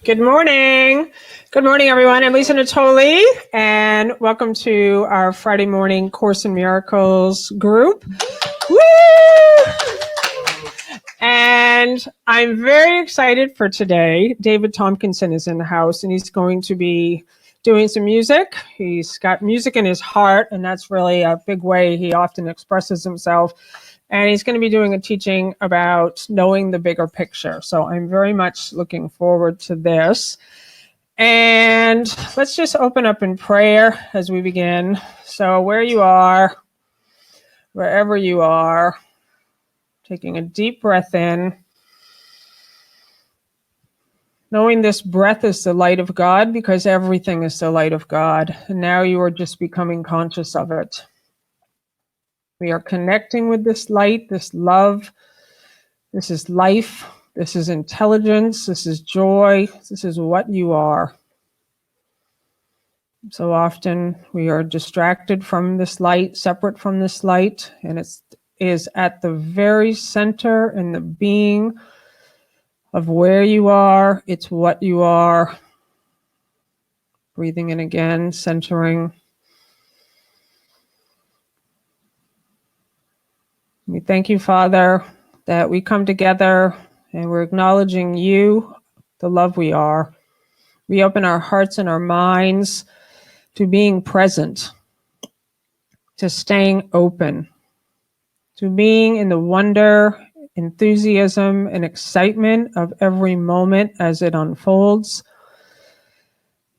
Good morning. Good morning, everyone. I'm Lisa Natoli, and welcome to our Friday morning Course in Miracles group. Woo! And I'm very excited for today. David Tomkinson is in the house, and he's going to be doing some music. He's got music in his heart, and that's really a big way he often expresses himself. And he's going to be doing a teaching about knowing the bigger picture. So I'm very much looking forward to this. And let's just open up in prayer as we begin. So where you are, wherever you are, taking a deep breath in, knowing this breath is the light of God because everything is the light of God. And now you are just becoming conscious of it. We are connecting with this light, this love. This is life. This is intelligence. This is joy. This is what you are. So often we are distracted from this light, separate from this light, and it is at the very center in the being of where you are. It's what you are. Breathing in again, centering. We thank you, Father, that we come together and we're acknowledging you, the love we are. We open our hearts and our minds to being present, to staying open, to being in the wonder, enthusiasm, and excitement of every moment as it unfolds.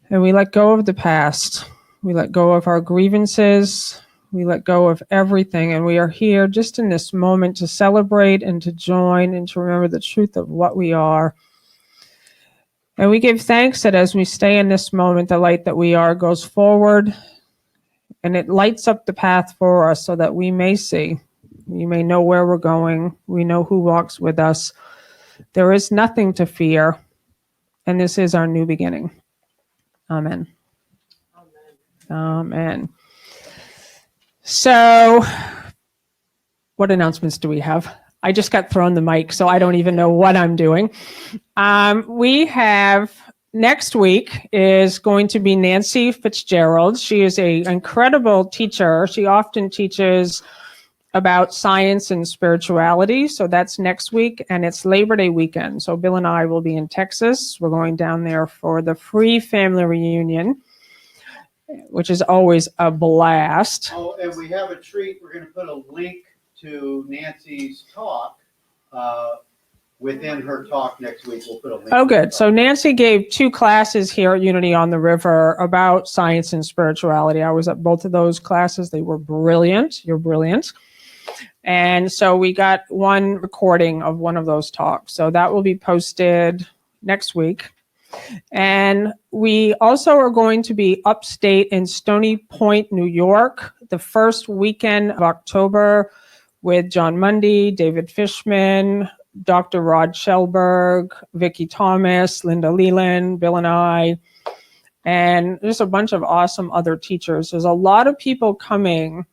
And we let go of the past. We let go of our grievances. We let go of everything, and we are here just in this moment to celebrate and to join and to remember the truth of what we are. And we give thanks that as we stay in this moment, the light that we are goes forward, and it lights up the path for us so that we may see. We may know where we're going. We know who walks with us. There is nothing to fear, and this is our new beginning. Amen. Amen. Amen. So, what announcements do we have? I just got thrown the mic, so I don't even know what I'm doing. We have, next week is going to be Nancy Fitzgerald. She is an incredible teacher. She often teaches about science and spirituality. So that's next week, and it's Labor Day weekend. So Bill and I will be in Texas. We're going down there for the free family reunion, which is always a blast. Oh, and we have a treat. We're going to put a link to Nancy's talk within her talk next week. We'll put a link. Oh, good. So Nancy gave 2 classes here at Unity on the River about science and spirituality. I was at both of those classes. They were brilliant. You're brilliant. And so we got one recording of one of those talks. So that will be posted next week. And we also are going to be upstate in Stony Point, New York, the first weekend of October with John Mundy, David Fishman, Dr. Rod Shellberg, Vicki Thomas, Linda Leland, Bill and I, and there's a bunch of awesome other teachers. There's a lot of people coming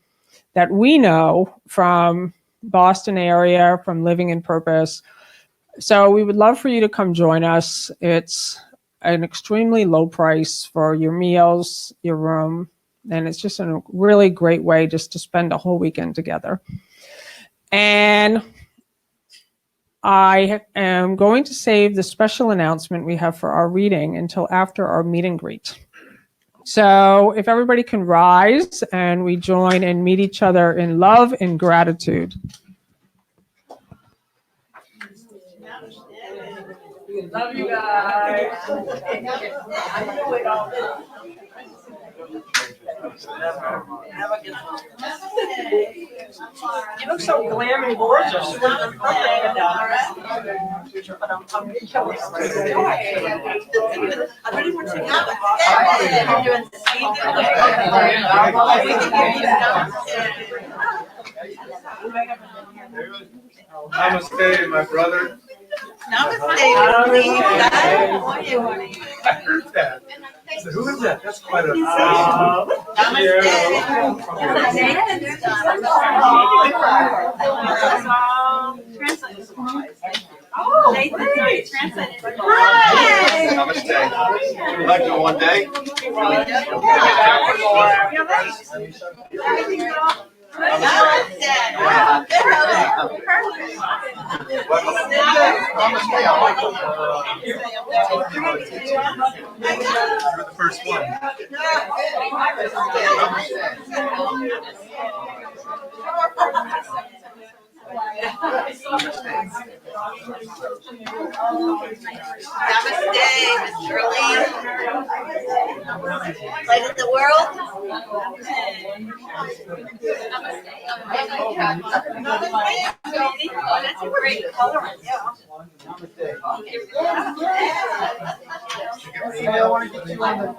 that we know from Boston area, from Living in Purpose. So we would love for you to come join us. It's an extremely low price for your meals, your room, and it's just a really great way just to spend a whole weekend together. And I am going to save the special announcement we have for our reading until after our meet and greet. So if everybody can rise and we join and meet each other in love and gratitude. Love you guys. You look so glam and gorgeous. Namaste, my brother. Namaste. I heard that. So who is that? That's quite a Namaste. Like it one day. You're the first one. Namaste, Mr. Irene. Light of the world. That's a great color. I want to get you on the.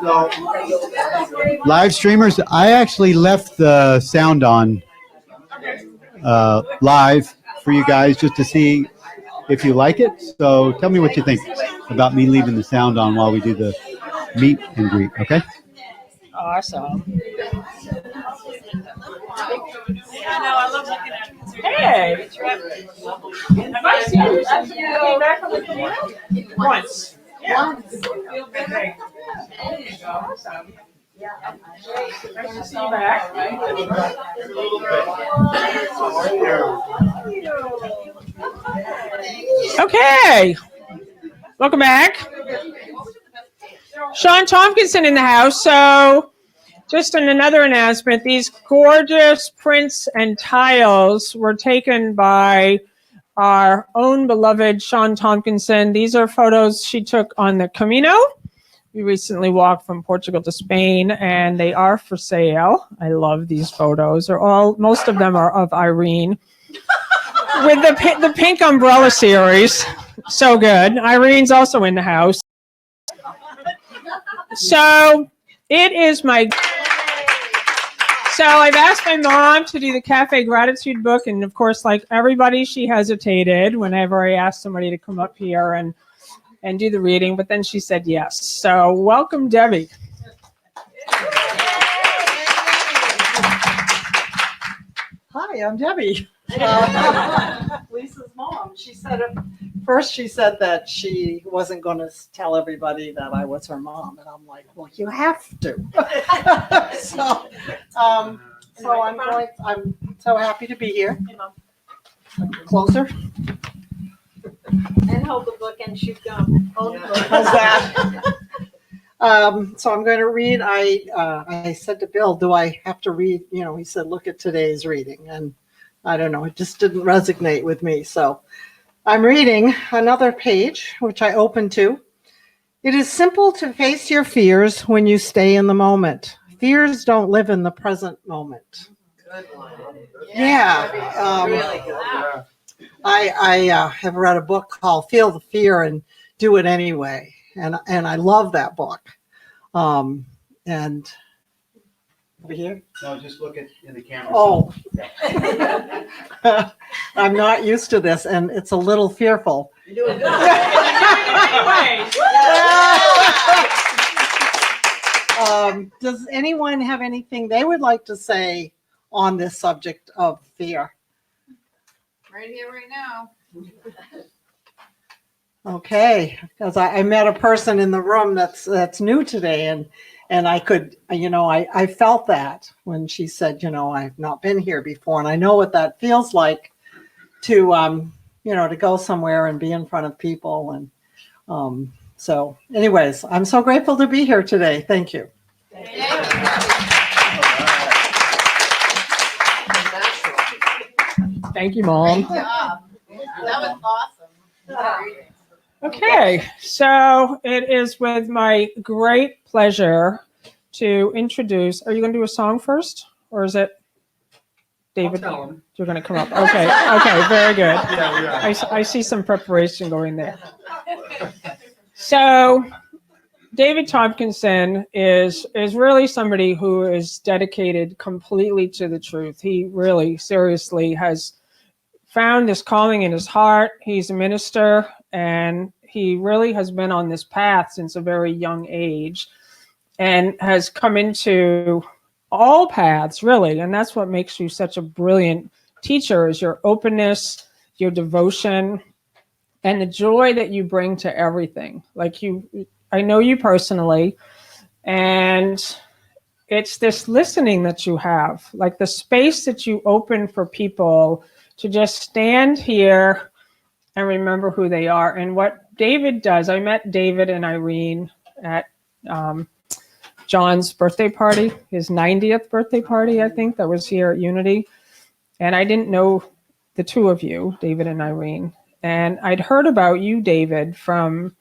So, live streamers, I actually left the sound on live for you guys just to see if you like it. So tell me what you think about me leaving the sound on while we do the meet and greet, okay? Awesome. I know, I love looking at it. Hey. Have I seen you since you came back from the Camino? Once. Yeah. Okay. Awesome. Nice to see you back. Okay. Welcome back. Sean Tomkinson in the house. So, just in another announcement, these gorgeous prints and tiles were taken by our own beloved Sean Tomkinson. These are photos she took on the Camino. We recently walked from Portugal to Spain, and they are for sale. I love these photos. Most of them are of Irene with the pink umbrella series. So good. Irene's also in the house. So it is my. So I've asked my mom to do the Cafe Gratitude book, and of course, like everybody, she hesitated whenever I asked somebody to come up here and do the reading, but then she said yes. So welcome, Debbie. Hi, I'm Debbie. Lisa's mom. She said she said that she wasn't going to tell everybody that I was her mom, and I'm like, well, you have to. So I'm so happy to be here. Closer. And hold the book and shoot gum. Hold the book. How's that? So I'm going to read. I said to Bill, do I have to read? You know, he said, look at today's reading. And I don't know, it just didn't resonate with me. So I'm reading another page, which I opened to. It is simple to face your fears when you stay in the moment. Fears don't live in the present moment. Good one. Yeah. Really good. I have read a book called Feel the Fear and Do It Anyway. And I love that book. And over here. No, just look in the camera. Oh, I'm not used to this, and it's a little fearful. You're doing good. Does anyone have anything they would like to say on this subject of fear? Right here, right now. Okay, because I met a person in the room that's new today, and I could, I felt that when she said, I've not been here before, and I know what that feels like to, to go somewhere and be in front of people, and so, anyways, I'm so grateful to be here today. Thank you. Thank you, Mom. Great job. That was awesome. Okay, so it is with my great pleasure to introduce. Are you going to do a song first, or is it David? I'll tell him. You're going to come up. Okay, very good. Yeah, we are. I see some preparation going there. So, David Tomkinson is really somebody who is dedicated completely to the truth. He really, seriously has found this calling in his heart. He's a minister, and he really has been on this path since a very young age and has come into all paths, really. And that's what makes you such a brilliant teacher, is your openness, your devotion, and the joy that you bring to everything. Like I know you personally, and it's this listening that you have, like the space that you open for people to just stand here and remember who they are. And what David does, I met David and Irene at John's birthday party, his 90th birthday party, I think, that was here at Unity. And I didn't know the two of you, David and Irene. And I'd heard about you, David, from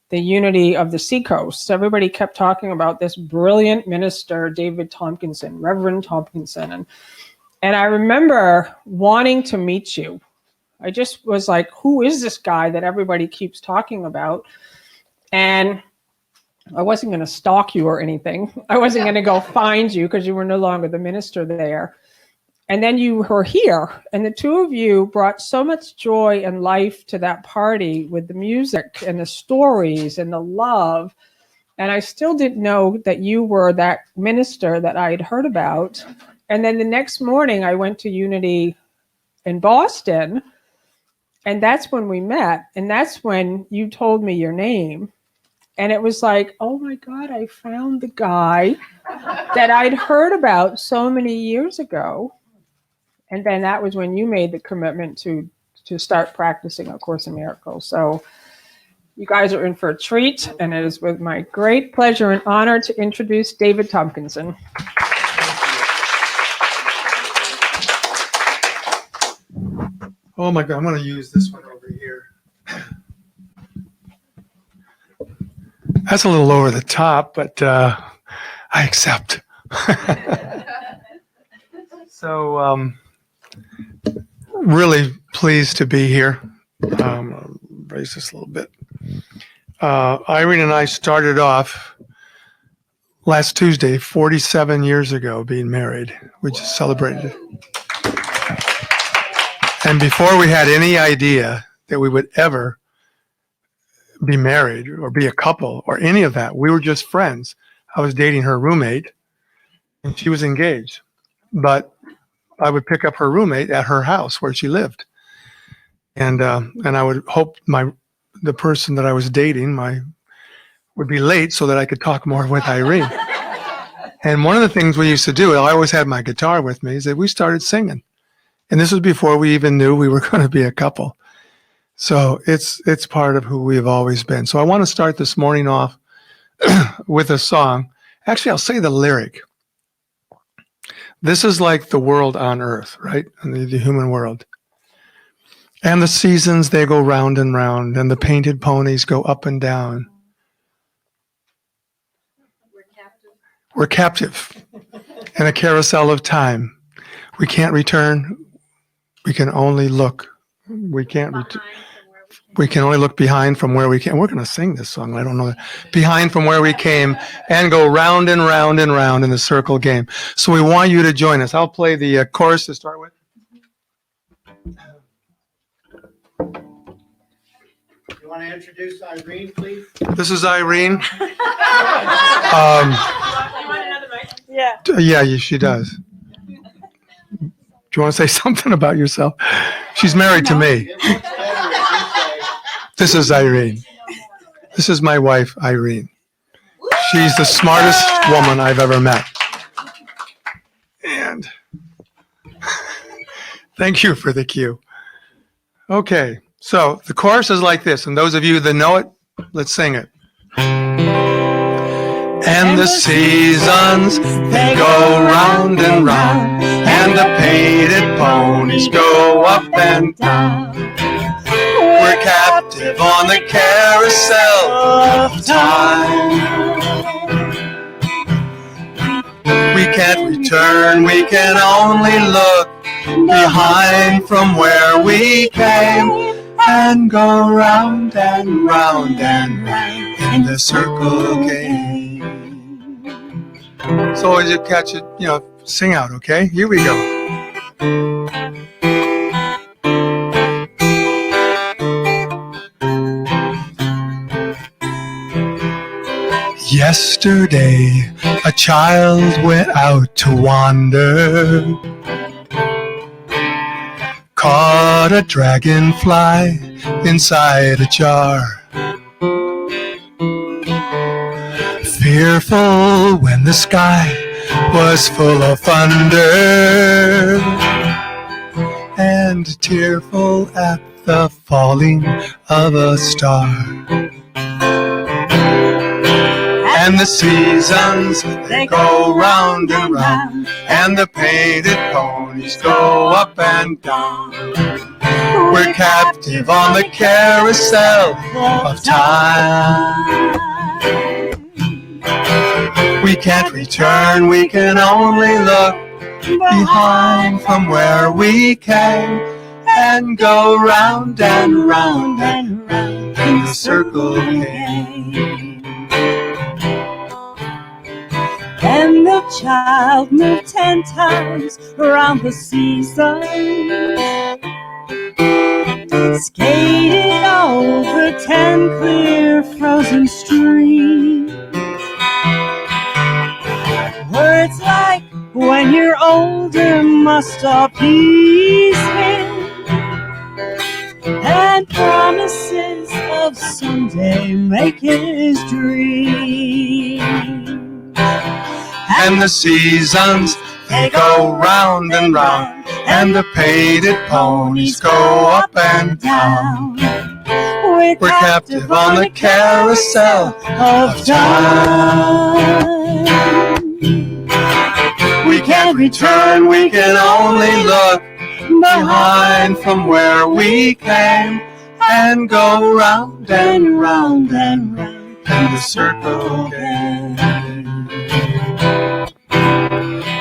the Unity of the Seacoast. Everybody kept talking about this brilliant minister, David Tomkinson, Reverend Tomkinson. And I remember wanting to meet you. I just was like, who is this guy that everybody keeps talking about? And I wasn't going to stalk you or anything. I wasn't going to go find you because you were no longer the minister there. And then you were here, and the two of you brought so much joy and life to that party with the music and the stories and the love. And I still didn't know that you were that minister that I had heard about. And then the next morning I went to Unity in Boston, and that's when we met. And that's when you told me your name. And it was like, oh my God, I found the guy that I'd heard about so many years ago. And then that was when you made the commitment to start practicing A Course in Miracles. So you guys are in for a treat, and it is with my great pleasure and honor to introduce David Tomkinson. Oh my God, I'm going to use this one over here. That's a little over the top, but I accept. So, really pleased to be here. I'll raise this a little bit. Irene and I started off last Tuesday, 47 years ago, being married. We just celebrated it. And before we had any idea that we would ever be married or be a couple or any of that, we were just friends. I was dating her roommate, and she was engaged. But I would pick up her roommate at her house where she lived, and I would hope the person that I was dating would be late so that I could talk more with Irene. And one of the things we used to do, I always had my guitar with me, is that we started singing, and this was before we even knew we were going to be a couple. So it's part of who we've always been. So I want to start this morning off with a song. Actually, I'll say the lyric. This is like the world on earth, right? And the human world. And the seasons, they go round and round, and the painted ponies go up and down. We're captive in a carousel of time. We can't return. We can only look. We can only look behind from where we came. We're going to sing this song. I don't know that. Behind from where we came, and go round and round and round in the circle game. So we want you to join us. I'll play the chorus to start with. You want to introduce Irene, please? This is Irene. Yeah, she does. Do you want to say something about yourself? She's married to me. It looks better if you say, This is Irene. This is my wife, Irene. She's the smartest woman I've ever met. And thank you for the cue. Okay, so the chorus is like this, and those of you that know it, let's sing it. And the seasons, they go round and round, and the painted ponies go up and down. We're captive on the carousel of time. We can't return, we can only look behind from where we came, and go round and round and round in the circle game. So as you catch it, sing out, okay? Here we go. Yesterday a child went out to wander, caught a dragonfly inside a jar. Fearful when the sky was full of thunder, and tearful at the falling of a star. And the seasons, they go round and round, and the painted ponies go up and down. We're captive on the carousel of time. We can't return, we can only look behind from where we came, and go round and round and round in the circle again. And the child moved 10 times around the season, skated over 10 clear frozen streams. Words like, when you're older, must appease him, and promises of someday make his dream. And the seasons, they go round and round, and the painted ponies go up and down. We're captive on the carousel of time. We can't return, we can only look behind from where we came, and go round and round and round in the circle again.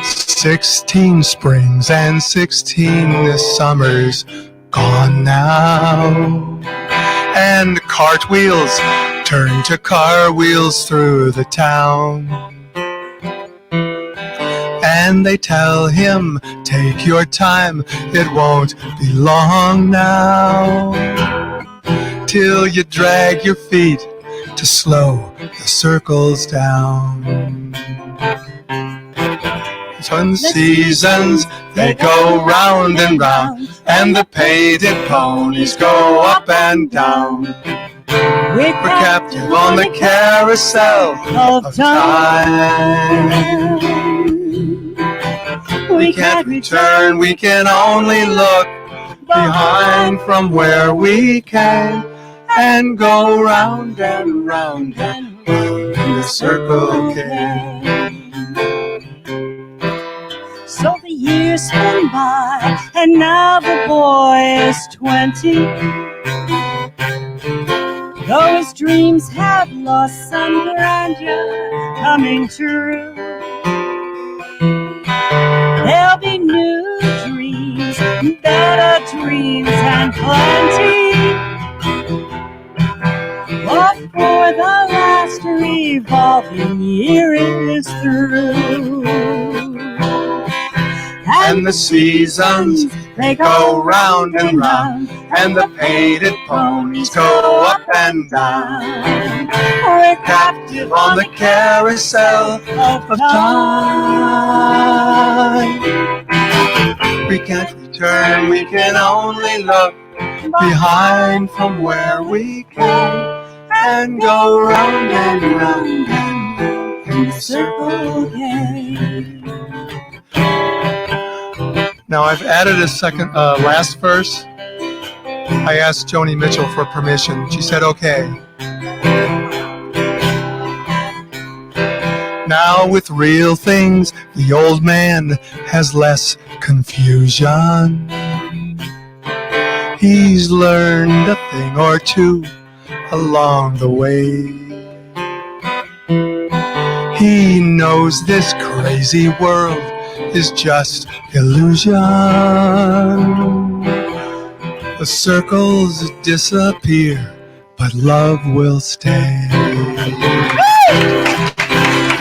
16 springs and 16 summers gone now, and cartwheels turn to car wheels through the town. And they tell him, take your time, it won't be long now, till you drag your feet to slow the circles down. So in the seasons, they go round and round, and the painted ponies go up and down. We're captive on the carousel of time. We can't return, we can only look behind from where we came, and go round and round and round in the circle again. So the years spin by, and now the boy is 20. Though his dreams have lost some grandeur coming true, there'll be new dreams, better dreams, and plenty. But for the last revolving year is through, And the seasons, they go round and round, and the painted ponies go up and down. We're captive on the carousel of time. We can't return, we can only look behind from where we came, and go round and round and round in the circle again. Now I've added a second, last verse. I asked Joni Mitchell for permission. She said, okay. Now with real things, the old man has less confusion. He's learned a thing or two along the way. He knows this crazy world is just illusion. The circles disappear, but love will stay.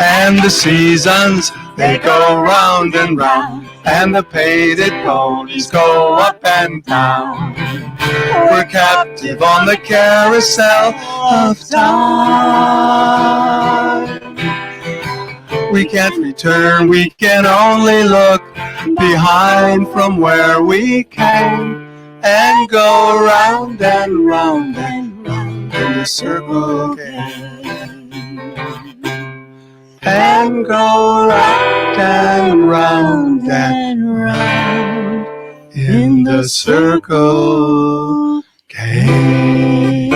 And the seasons, they go round and round, and the painted ponies go up and down. We're captive on the carousel of time. We can't return, we can only look behind from where we came and go round and round and round in the circle again. And go round and round and round in the circle again.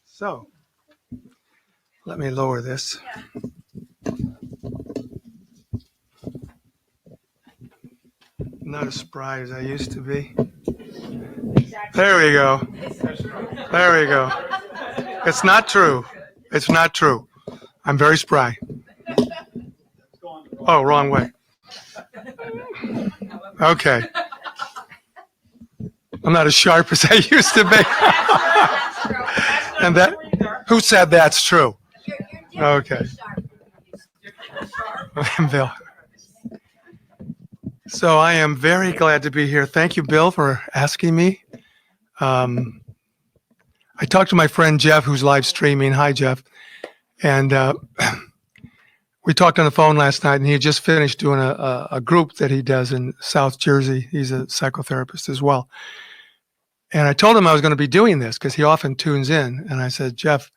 So, let me lower this. Not as spry as I used to be. There we go. There we go. It's not true. It's not true. I'm very spry. Oh, wrong way. Okay. I'm not as sharp as I used to be. And that, who said that's true? Okay. Bill. So I am very glad to be here. Thank you, Bill, for asking me. I talked to my friend Jeff, who's live streaming. Hi, Jeff. And we talked on the phone last night, and he had just finished doing a group that he does in South Jersey. He's a psychotherapist as well. And I told him I was going to be doing this because he often tunes in. And I said, Jeff,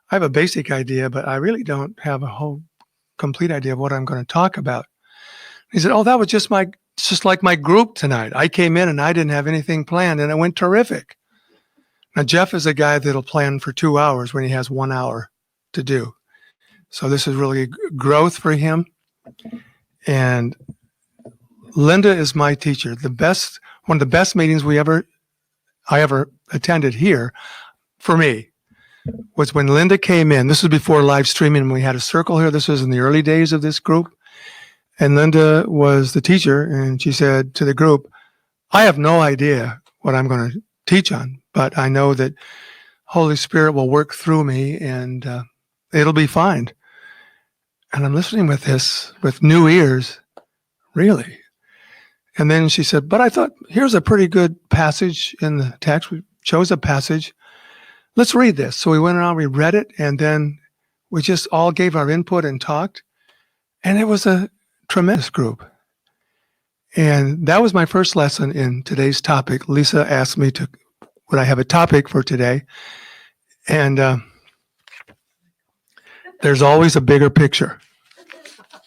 I have a basic idea, but I really don't have a whole complete idea of what I'm going to talk about. He said, oh, that was just like my group tonight. I came in and I didn't have anything planned, and it went terrific. Now, Jeff is a guy that'll plan for 2 hours when he has 1 hour to do. So this is really growth for him. And Linda is my teacher. One of the best meetings I ever attended here for me was when Linda came in. This was before live streaming, and we had a circle here. This was in the early days of this group. And Linda was the teacher, and she said to the group, I have no idea what I'm going to teach on, but I know that Holy Spirit will work through me, and it'll be fine. And I'm listening with this with new ears, really. And then she said, but I thought, here's a pretty good passage in the text. We chose a passage. Let's read this. So we went around, we read it, and then we just all gave our input and talked. And it was a tremendous group. And that was my first lesson in today's topic. Lisa asked me would I have a topic for today? And there's always a bigger picture.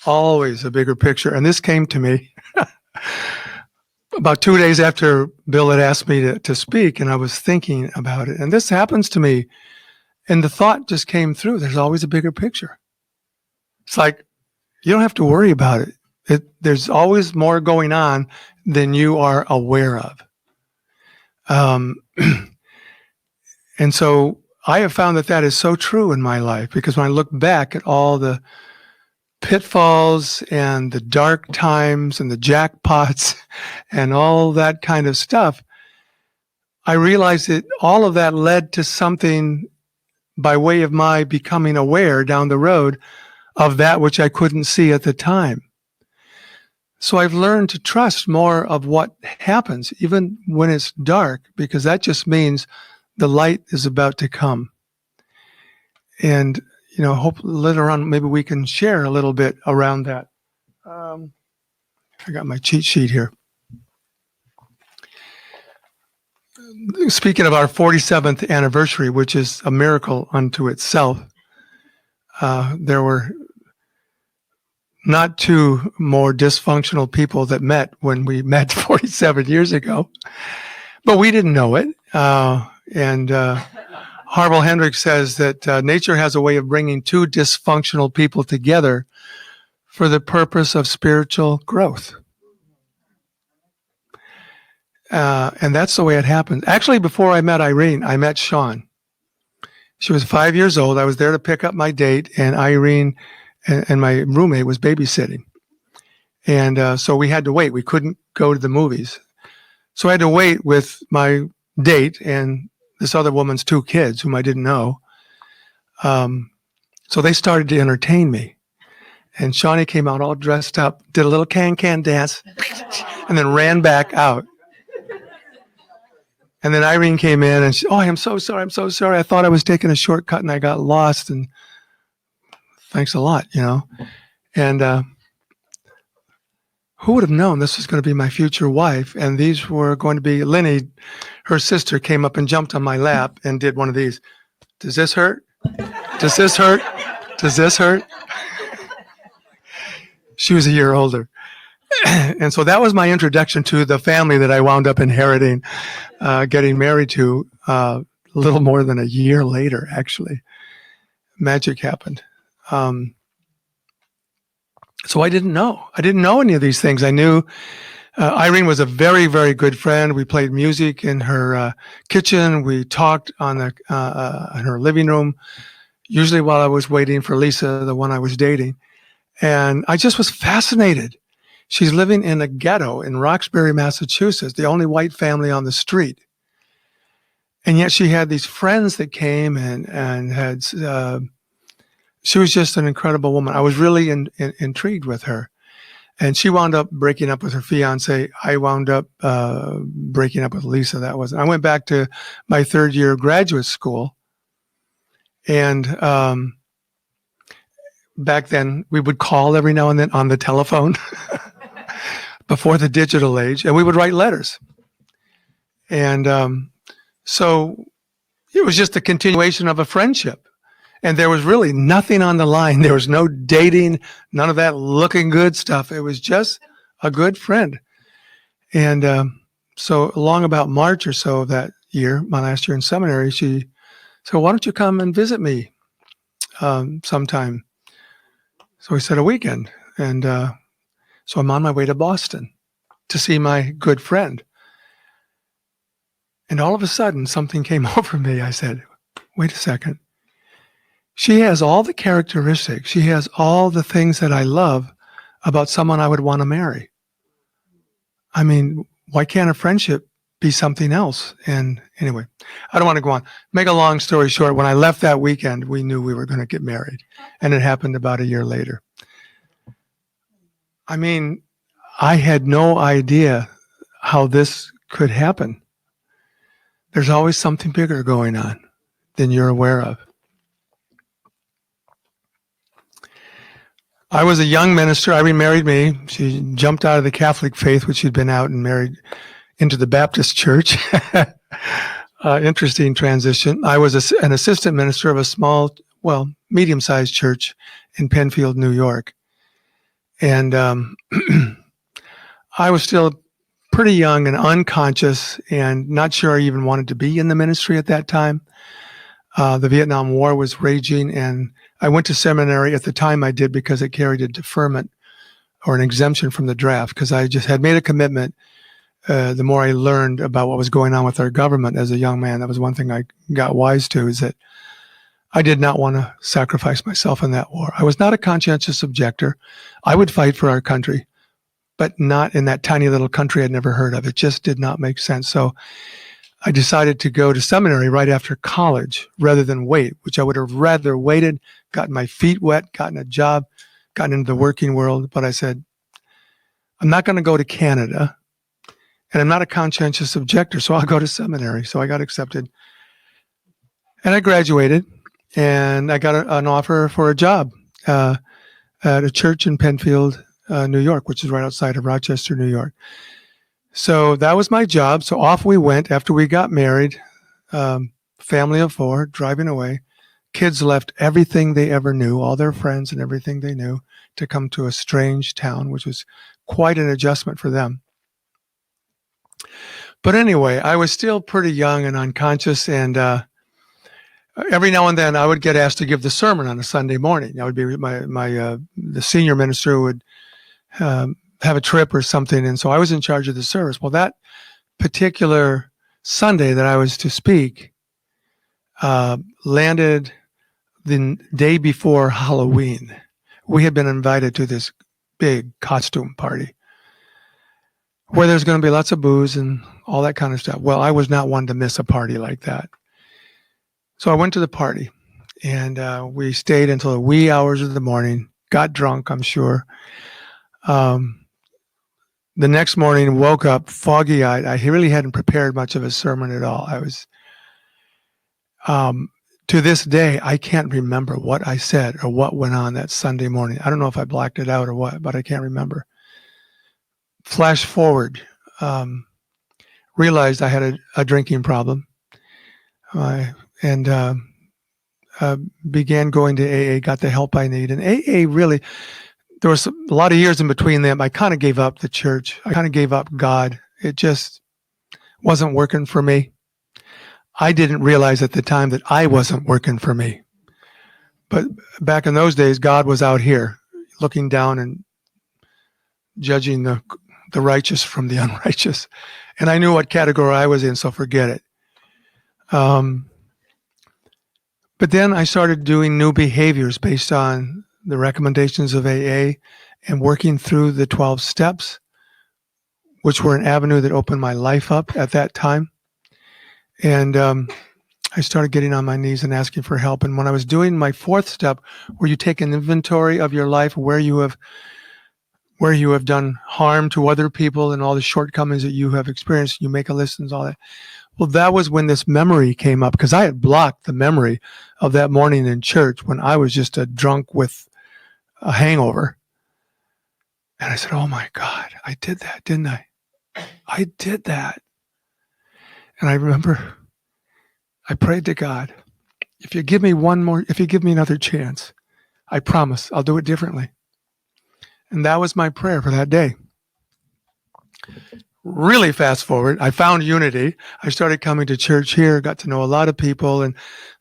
Always a bigger picture. And this came to me about 2 days after Bill had asked me to speak, and I was thinking about it. And this happens to me, and the thought just came through. There's always a bigger picture. It's like, you don't have to worry about it. There's always more going on than you are aware of. And so I have found that is so true in my life, because when I look back at all the pitfalls and the dark times and the jackpots and all that kind of stuff, I realized that all of that led to something by way of my becoming aware down the road of that which I couldn't see at the time. So I've learned to trust more of what happens, even when it's dark, because that just means the light is about to come. And hope later on maybe we can share a little bit around that. I got my cheat sheet here. Speaking of our 47th anniversary, which is a miracle unto itself, there were not two more dysfunctional people that met when we met 47 years ago, but we didn't know it. And Harville Hendricks says that nature has a way of bringing two dysfunctional people together for the purpose of spiritual growth. And that's the way it happened. Actually, before I met Irene, I met Sean. She was 5 years old. I was there to pick up my date, and Irene and my roommate was babysitting. And so we had to wait. We couldn't go to the movies. So I had to wait with my date and this other woman's two kids, whom I didn't know, So they started to entertain me. And Joni came out all dressed up, did a little can-can dance, and then ran back out. And then Irene came in and she, oh, I'm so sorry. I'm so sorry. I thought I was taking a shortcut and I got lost. And thanks a lot, you know. And who would have known this was going to be my future wife? And these were going to be Lenny, her sister, came up and jumped on my lap and did one of these. Does this hurt? Does this hurt? Does this hurt? She was a year older. And so that was my introduction to the family that I wound up inheriting, getting married to a little more than a year later, actually. Magic happened. So I didn't know. I didn't know any of these things. I knew Irene was a very, very good friend. We played music in her kitchen. We talked on in her living room, usually while I was waiting for Lisa, the one I was dating. And I just was fascinated. She's living in a ghetto in Roxbury, Massachusetts, the only white family on the street. And yet she had these friends that came and had, she was just an incredible woman. I was really intrigued with her. And she wound up breaking up with her fiance. I wound up breaking up with Lisa. I went back to my third year of graduate school. And back then we would call every now and then on the telephone before the digital age, and we would write letters. And so it was just a continuation of a friendship. And there was really nothing on the line. There was no dating, none of that looking good stuff. It was just a good friend. And so along about March or so of that year, my last year in seminary, she said, why don't you come and visit me sometime? So we said a weekend. And so I'm on my way to Boston to see my good friend. And all of a sudden, something came over me. I said, wait a second. She has all the characteristics. She has all the things that I love about someone I would want to marry. I mean, why can't a friendship be something else? And anyway, I don't want to go on. Make a long story short, when I left that weekend, we knew we were going to get married. And it happened about a year later. I mean, I had no idea how this could happen. There's always something bigger going on than you're aware of. I was a young minister. Irene married me. She jumped out of the Catholic faith, which she'd been out, and married into the Baptist church. Interesting transition. I was an assistant minister of a small, medium-sized church in Penfield, New York. And I was still pretty young and unconscious and not sure I even wanted to be in the ministry at that time. The Vietnam War was raging, and I went to seminary at the time I did because it carried a deferment or an exemption from the draft, because I just had made a commitment. The more I learned about what was going on with our government as a young man, that was one thing I got wise to, is that I did not want to sacrifice myself in that war. I was not a conscientious objector. I would fight for our country, but not in that tiny little country I'd never heard of. It just did not make sense. So I decided to go to seminary right after college rather than wait, which I would have rather waited, gotten my feet wet, gotten a job, gotten into the working world. But I said, I'm not going to go to Canada, and I'm not a conscientious objector, so I'll go to seminary. So I got accepted, and I graduated, and I got an offer for a job at a church in Penfield, New York, which is right outside of Rochester, New York. So that was my job. So off we went after we got married, family of four, driving away. Kids left everything they ever knew, all their friends and everything they knew, to come to a strange town, which was quite an adjustment for them. But anyway, I was still pretty young and unconscious, and every now and then I would get asked to give the sermon on a Sunday morning. I would be the senior minister would have a trip or something, and so I was in charge of the service. Well, that particular Sunday that I was to speak landed the day before Halloween. We had been invited to this big costume party where there's going to be lots of booze and all that kind of stuff. Well, I was not one to miss a party like that. So I went to the party, we stayed until the wee hours of the morning, got drunk, I'm sure. The next morning, woke up foggy-eyed. I really hadn't prepared much of a sermon at all. I was, to this day, I can't remember what I said or what went on that Sunday morning. I don't know if I blacked it out or what, but I can't remember. Flash forward, realized I had a drinking problem, and began going to AA, got the help I need. And AA really, there was a lot of years in between them. I kind of gave up the church. I kind of gave up God. It just wasn't working for me. I didn't realize at the time that I wasn't working for me. But back in those days, God was out here looking down and judging the righteous from the unrighteous. And I knew what category I was in, so forget it. But then I started doing new behaviors based on the recommendations of AA and working through the 12 steps, which were an avenue that opened my life up at that time. And I started getting on my knees and asking for help. And when I was doing my fourth step, where you take an inventory of your life, where you have done harm to other people and all the shortcomings that you have experienced, you make a list and all that. Well, that was when this memory came up, because I had blocked the memory of that morning in church when I was just a drunk with a hangover. And I said, oh my God, I did that, didn't I? I did that. And I remember I prayed to God, if you give me another chance, I promise I'll do it differently. And that was my prayer for that day. Really fast forward, I found unity. I started coming to church here, got to know a lot of people, and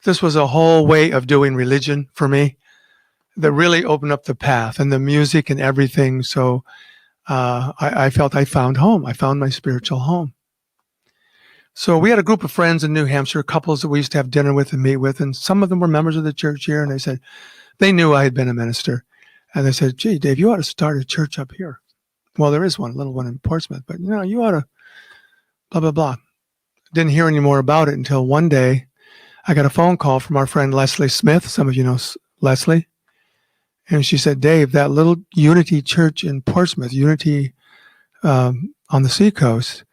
this was a whole way of doing religion for me that really opened up the path, and the music and everything. So I felt I found home. I found my spiritual home. So we had a group of friends in New Hampshire, couples that we used to have dinner with and meet with, and some of them were members of the church here, and they said, they knew I had been a minister. And they said, gee, Dave, you ought to start a church up here. Well, there is one, a little one in Portsmouth, but you ought to blah, blah, blah. Didn't hear any more about it until one day I got a phone call from our friend Leslie Smith. Some of you know Leslie. And she said, Dave, that little Unity church in Portsmouth, Unity on the seacoast,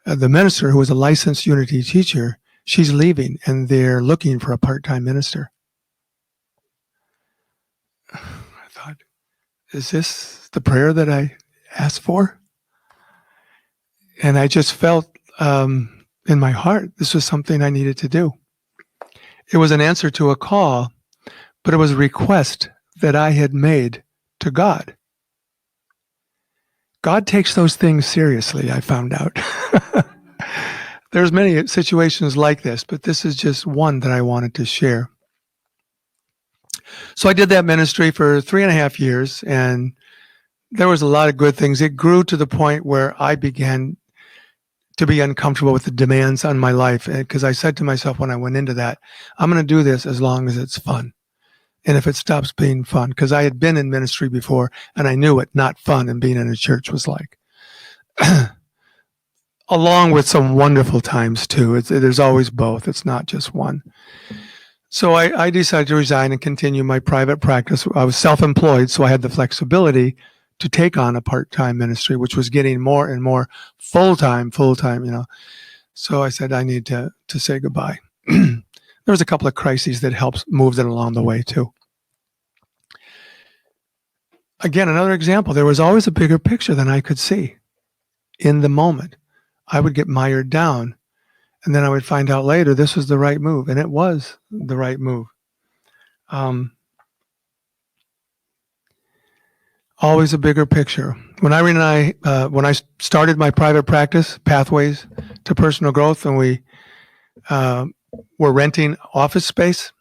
the minister who was a licensed Unity teacher, she's leaving and they're looking for a part-time minister. I thought, is this the prayer that I asked for? And I just felt in my heart this was something I needed to do. It was an answer to a call, but it was a request that I had made to God. God takes those things seriously, I found out. There's many situations like this, but this is just one that I wanted to share. So I did that ministry for 3.5 years, and there was a lot of good things. It grew to the point where I began to be uncomfortable with the demands on my life, because I said to myself when I went into that, I'm going to do this as long as it's fun. And if it stops being fun, because I had been in ministry before and I knew what not fun and being in a church was like. Along with some wonderful times too. There's always both. It's not just one. So I decided to resign and continue my private practice. I was self-employed, so I had the flexibility to take on a part-time ministry, which was getting more and more full-time, So I said, I need to say goodbye. There was a couple of crises that helped move it along the way too. Again, another example, there was always a bigger picture than I could see in the moment. I would get mired down, and then I would find out later this was the right move, and it was the right move. Always a bigger picture. When Irene and I, when I started my private practice, Pathways to Personal Growth, and we were renting office space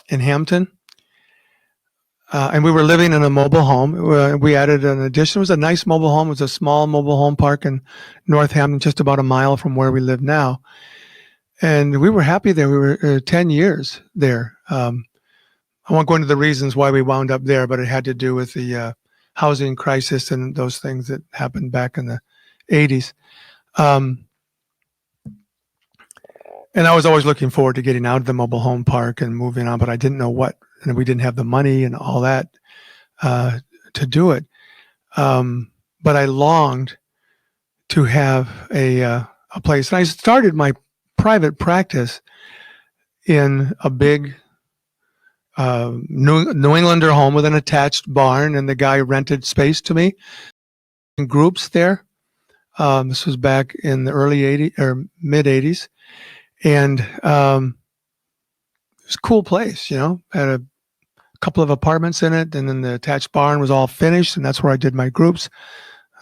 in Hampton, and we were living in a mobile home. We added an addition. It was a nice mobile home. It was a small mobile home park in Northampton, just about a mile from where we live now. And we were happy there. We were 10 years there. I won't go into the reasons why we wound up there, but it had to do with the housing crisis and those things that happened back in the 80s. And I was always looking forward to getting out of the mobile home park and moving on, but I didn't know what, and we didn't have the money and all that to do it. But I longed to have a place. And I started my private practice in a big New Englander home with an attached barn, and the guy rented space to me in groups there. This was back in the early 80s or mid 80s. And it was a cool place, you know, had a couple of apartments in it, and then the attached barn was all finished, and that's where I did my groups.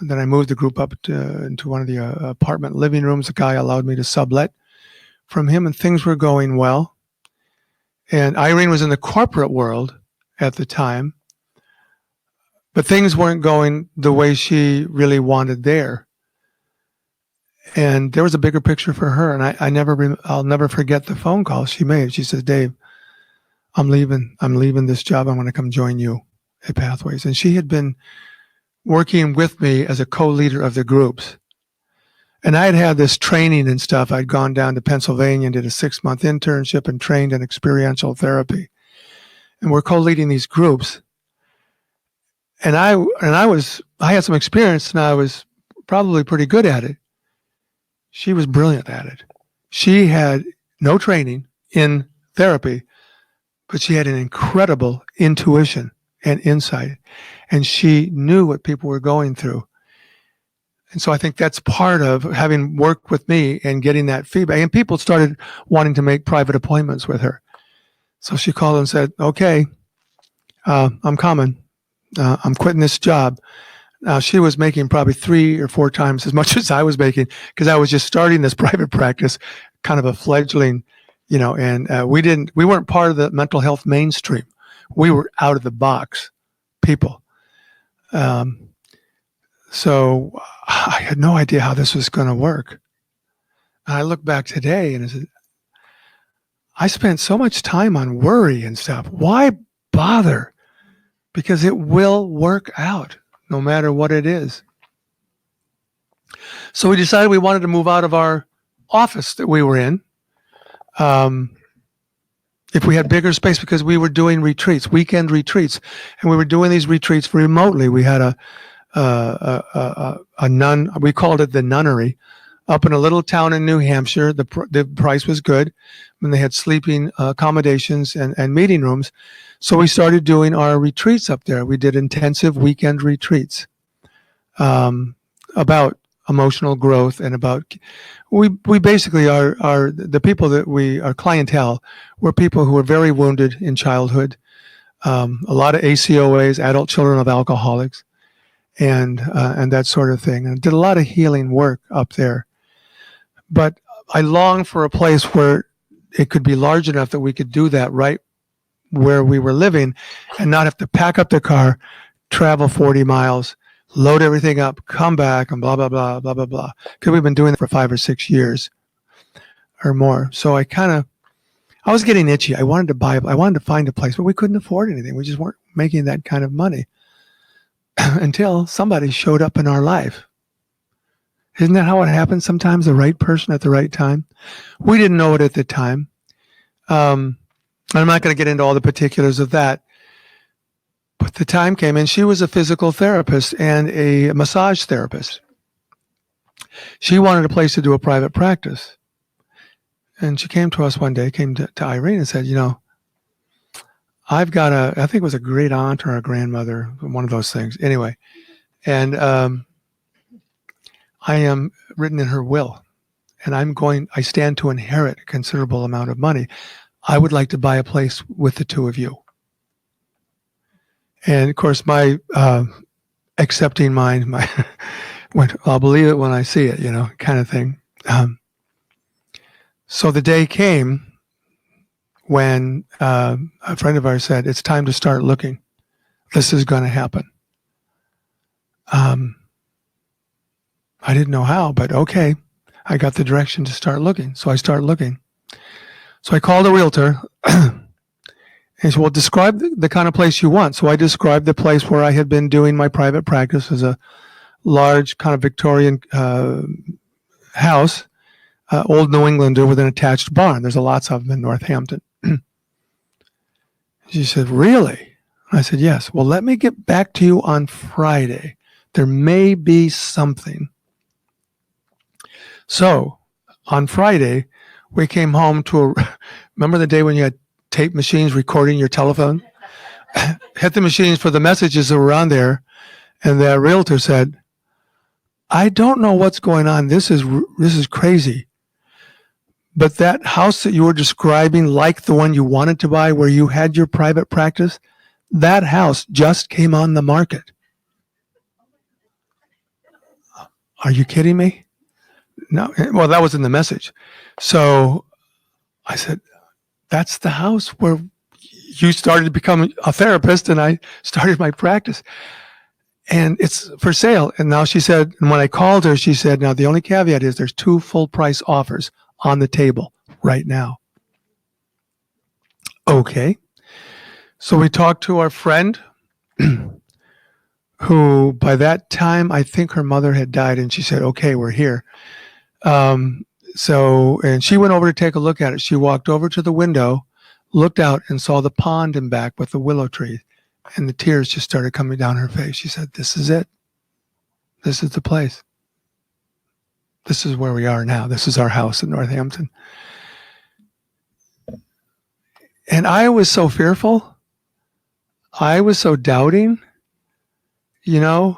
And then I moved the group up into one of the apartment living rooms. The guy allowed me to sublet from him, and things were going well. And Irene was in the corporate world at the time, but things weren't going the way she really wanted there. And there was a bigger picture for her. And I'll never forget the phone call she made. She said, Dave, I'm leaving this job. I want to come join you at Pathways. And she had been working with me as a co-leader of the groups. And I had this training and stuff. I'd gone down to Pennsylvania and did a 6-month internship and trained in experiential therapy. And we're co-leading these groups. And I had some experience, and I was probably pretty good at it. She was brilliant at it. She had no training in therapy, but she had an incredible intuition and insight. And she knew what people were going through. And so I think that's part of having worked with me and getting that feedback. And people started wanting to make private appointments with her. So she called and said, okay, I'm coming. I'm quitting this job. Now, she was making probably 3 or 4 times as much as I was making, because I was just starting this private practice, kind of a fledgling, you know, and we weren't part of the mental health mainstream. We were out of the box people. So I had no idea how this was going to work. And I look back today and I said, I spent so much time on worry and stuff. Why bother? Because it will work out no matter what it is. So we decided we wanted to move out of our office that we were in. If we had bigger space, because we were doing retreats, weekend retreats, and we were doing these retreats remotely. We had a nun, we called it the nunnery, up in a little town in New Hampshire. The price was good, and they had sleeping accommodations and meeting rooms. So we started doing our retreats up there. We did intensive weekend retreats about emotional growth and about, we basically are the people that our clientele were people who were very wounded in childhood, a lot of ACOAs, adult children of alcoholics, and that sort of thing. And did a lot of healing work up there. But I longed for a place where it could be large enough that we could do that right where we were living and not have to pack up the car, travel 40 miles, load everything up, come back, and blah, blah, blah, blah, blah, blah. Because we've been doing it for 5 or 6 years or more. So I was getting itchy. I wanted to find a place, but we couldn't afford anything. We just weren't making that kind of money until somebody showed up in our life. Isn't that how it happens sometimes? The right person at the right time. We didn't know it at the time. I'm not going to get into all the particulars of that. But the time came, and she was a physical therapist and a massage therapist. She wanted a place to do a private practice. And she came to us one day, came to Irene and said, you know, I've got I think it was a great aunt or a grandmother, one of those things. Anyway, and I am written in her will, and I stand to inherit a considerable amount of money. I would like to buy a place with the two of you. And of course, my accepting mind, went, I'll believe it when I see it, you know, kind of thing. So the day came when a friend of ours said, it's time to start looking. This is going to happen. I didn't know how, but okay. I got the direction to start looking. So I start looking. So I called a realtor and he said, well, describe the kind of place you want. So I described the place where I had been doing my private practice as a large kind of Victorian house old New Englander with an attached barn. There's lots of them in Northampton. She said, really? I said, yes. Well, let me get back to you on Friday. There may be something. So on Friday, we came home to remember the day when you had tape machines recording your telephone? Hit the machines for the messages that were on there. And the realtor said, I don't know what's going on. This is crazy. But that house that you were describing, like the one you wanted to buy where you had your private practice, that house just came on the market. Are you kidding me? No. Well, that was in the message. So I said, that's the house where you started to become a therapist and I started my practice. And it's for sale. And now she said, and when I called her, she said, now the only caveat is there's 2 full price offers on the table right now. Okay. So we talked to our friend who by that time, I think her mother had died and she said, okay, we're here. And she went over to take a look at it. She walked over to the window, looked out and saw the pond in back with the willow tree. And the tears just started coming down her face. She said, this is it. This is the place. This is where we are now. This is our house in Northampton. And I was so fearful. I was so doubting, So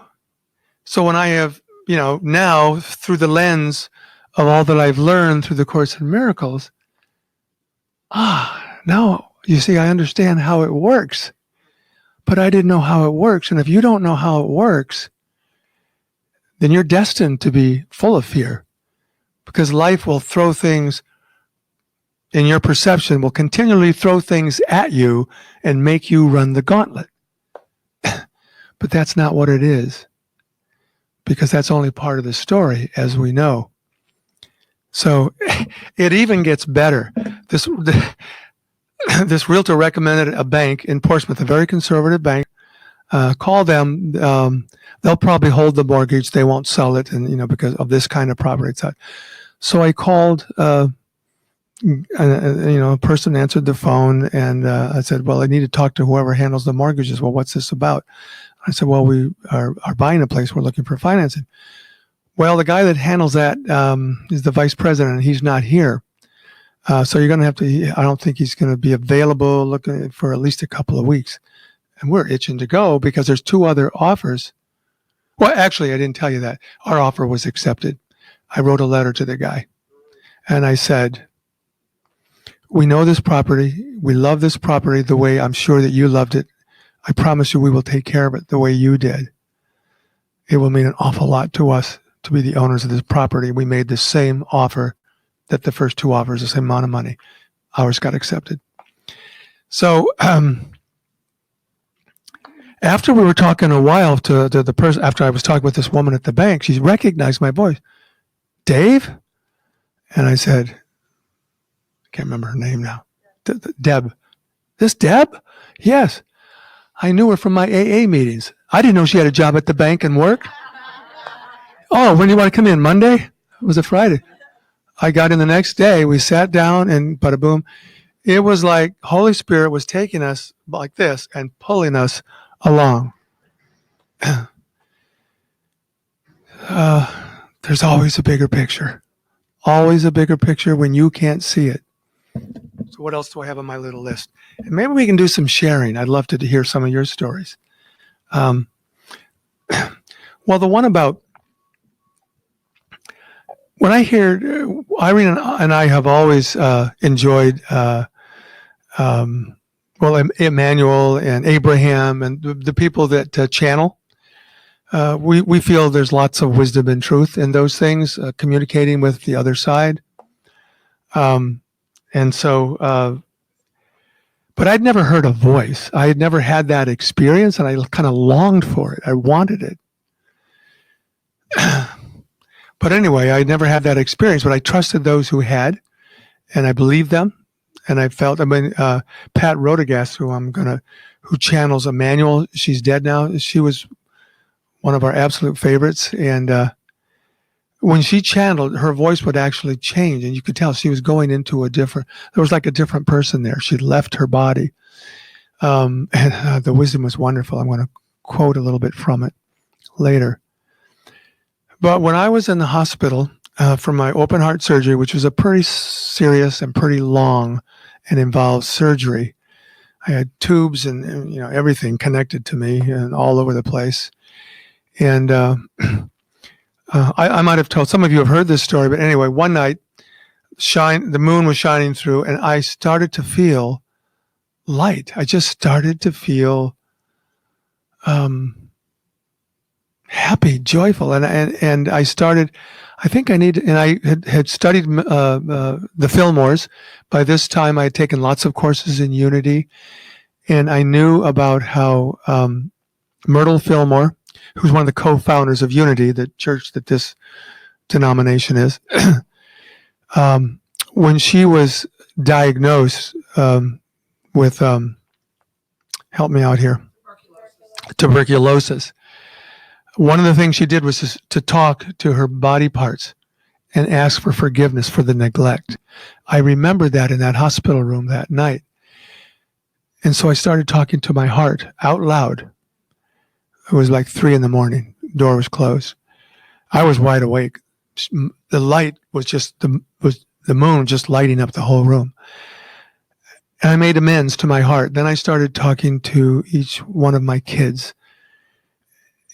when I have, now through the lens of all that I've learned through the Course in Miracles, now, you see, I understand how it works. But I didn't know how it works. And if you don't know how it works, then you're destined to be full of fear. Because life will throw things in your perception, will continually throw things at you and make you run the gauntlet. But that's not what it is. Because that's only part of the story, as we know. So it even gets better. This realtor recommended a bank in Portsmouth, a very conservative bank. Call them. They'll probably hold the mortgage. They won't sell it, and because of this kind of property. So I called. A person answered the phone, and I said, "Well, I need to talk to whoever handles the mortgages." Well, what's this about? I said, "Well, we are buying a place. We're looking for financing." Well, the guy that handles that is the vice president, and he's not here. So you're going to have to, I don't think he's going to be available looking for at least a couple of weeks. And we're itching to go because there's 2 other offers. Well, actually, I didn't tell you that. Our offer was accepted. I wrote a letter to the guy. And I said, we know this property. We love this property the way I'm sure that you loved it. I promise you we will take care of it the way you did. It will mean an awful lot to us to be the owners of this property. We made the same offer that the first 2 offers, the same amount of money. Ours got accepted. So after we were talking a while to the person, after I was talking with this woman at the bank, she recognized my voice. Dave? And I said, I can't remember her name now. Deb. This Deb? Yes. I knew her from my AA meetings. I didn't know she had a job at the bank and worked. Oh, when do you want to come in? Monday? It was a Friday. I got in the next day. We sat down and bada boom. It was like Holy Spirit was taking us like this and pulling us along. There's always a bigger picture. Always a bigger picture when you can't see it. So what else do I have on my little list? And maybe we can do some sharing. I'd love to hear some of your stories. Well, the one about when I hear Irene and I have always enjoyed Emmanuel and Abraham and the people that channel. We feel there's lots of wisdom and truth in those things, communicating with the other side. But I'd never heard a voice. I had never had that experience, and I kind of longed for it. I wanted it. But anyway, I never had that experience, but I trusted those who had, and I believed them. And I felt, Pat Rodegast, who channels Emmanuel, she's dead now. She was one of our absolute favorites. And when she channeled, her voice would actually change, and you could tell she was going into there was like a different person there. She'd left her body. And the wisdom was wonderful. I'm going to quote a little bit from it later. But when I was in the hospital for my open heart surgery, which was a pretty serious and pretty long and involved surgery, I had tubes and everything connected to me and all over the place. And I might have told, some of you have heard this story, but anyway, one night, the moon was shining through, and I started to feel light. I just started to feel happy, joyful, and I started. I think I had studied the Fillmores. By this time, I had taken lots of courses in Unity, and I knew about how Myrtle Fillmore, who's one of the co-founders of Unity, the church that this denomination is, when she was diagnosed with, help me out here, tuberculosis. One of the things she did was to talk to her body parts and ask for forgiveness for the neglect. I remember that in that hospital room that night. And so I started talking to my heart out loud. It was like 3 a.m. Door was closed. I was wide awake. The light was just the moon just lighting up the whole room. And I made amends to my heart. Then I started talking to each one of my kids.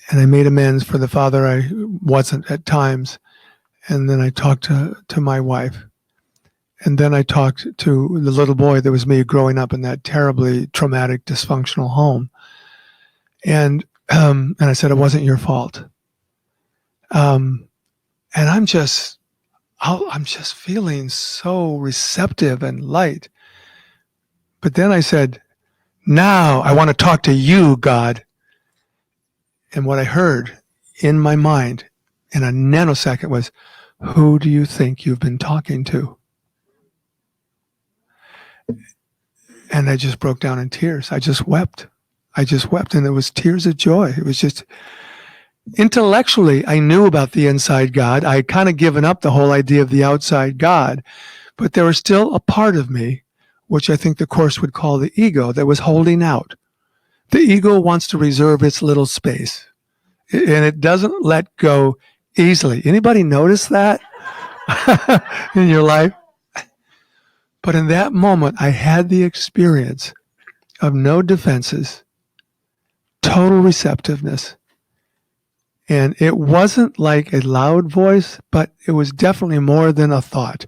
And I made amends for the father I wasn't at times. And then I talked to my wife. And then I talked to the little boy that was me growing up in that terribly traumatic, dysfunctional home. And I said, it wasn't your fault. And I'm just feeling so receptive and light. But then I said, now I want to talk to you, God. And what I heard in my mind in a nanosecond was, who do you think you've been talking to? And I just broke down in tears. I just wept. And it was tears of joy. It was just, intellectually, I knew about the inside God. I had kind of given up the whole idea of the outside God. But there was still a part of me, which I think the Course would call the ego, that was holding out. The ego wants to reserve its little space. And it doesn't let go easily. Anybody notice that in your life? But in that moment, I had the experience of no defenses, total receptiveness. And it wasn't like a loud voice, but it was definitely more than a thought.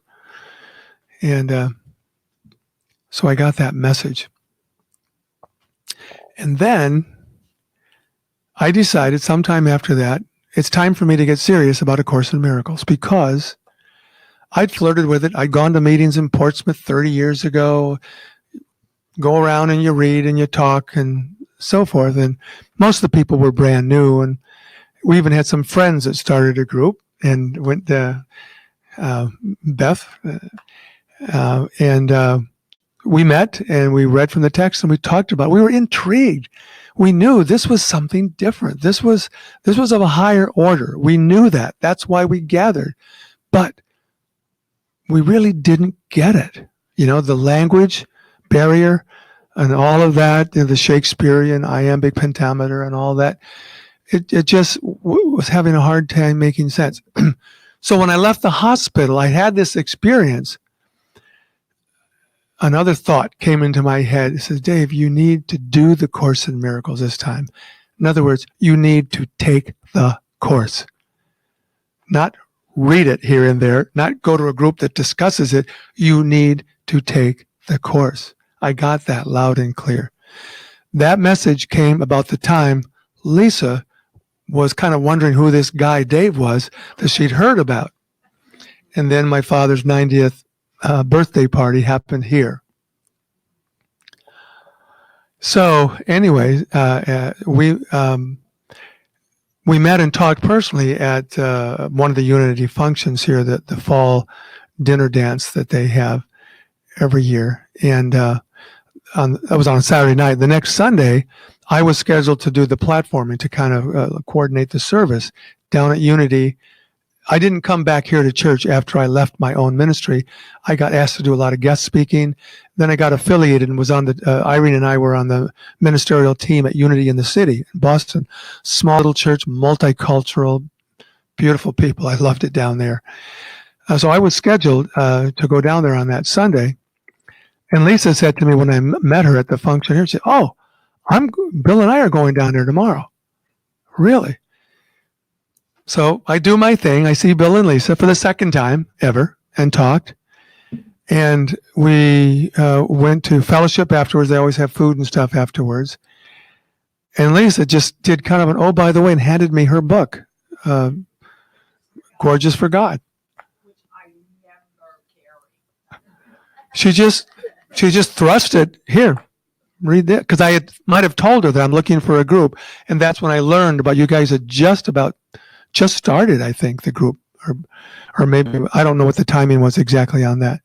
And so I got that message. And then I decided sometime after that, it's time for me to get serious about A Course in Miracles, because I'd flirted with it. I'd gone to meetings in Portsmouth 30 years ago, go around and you read and you talk and so forth. And most of the people were brand new. And we even had some friends that started a group and went to Beth. And we met and we read from the text and we talked about it. We were intrigued. We knew this was something different. This was of a higher order. We knew that. That's why we gathered. But we really didn't get it. The language barrier and all of that, the Shakespearean iambic pentameter and all that, it just was having a hard time making sense. So when I left the hospital, I had this experience. Another thought came into my head. It says, Dave, you need to do the Course in Miracles this time. In other words, you need to take the course. Not read it here and there, not go to a group that discusses it. You need to take the course. I got that loud and clear. That message came about the time Lisa was kind of wondering who this guy Dave was that she'd heard about. And then my father's 90th birthday party happened here. So anyway, we met and talked personally at one of the Unity functions here, the fall dinner dance that they have every year. And that was on a Saturday night. The next Sunday, I was scheduled to do the platforming to kind of coordinate the service down at Unity I didn't come back here to church after I left my own ministry. I got asked to do a lot of guest speaking. Then I got affiliated and was on the, Irene and I were on the ministerial team at Unity in the City in Boston. Small little church, multicultural, beautiful people. I loved it down there. So I was scheduled to go down there on that Sunday. And Lisa said to me when I met her at the function here, she said, "Oh, Bill and I are going down there tomorrow." Really? So I do my thing. I see Bill and Lisa for the second time ever and talked. And we went to fellowship afterwards. They always have food and stuff afterwards. And Lisa just did kind of an, oh, by the way, and handed me her book, Gorgeous for God. Which I never carry. She just thrust it here. Read that, because I might have told her that I'm looking for a group, and that's when I learned about you guys had just started, I think, the group, or maybe I don't know what the timing was exactly on that.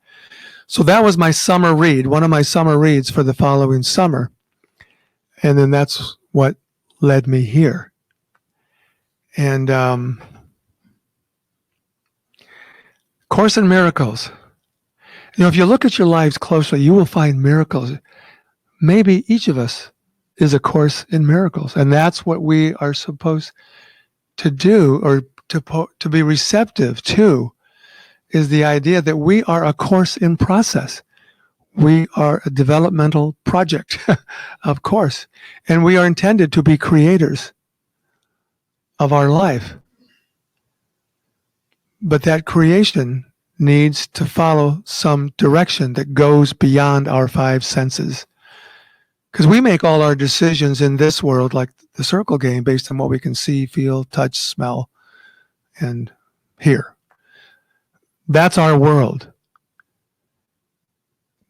So that was my summer read, one of my summer reads for the following summer, and then that's what led me here. And Course in Miracles. You know, if you look at your lives closely, you will find miracles. Maybe each of us is a course in miracles, and that's what we are supposed to do, or to be receptive to, is the idea that we are a course in process. We are a developmental project, of course, and we are intended to be creators of our life. But that creation needs to follow some direction that goes beyond our five senses. Because we make all our decisions in this world, like the circle game, based on what we can see, feel, touch, smell, and hear. That's our world.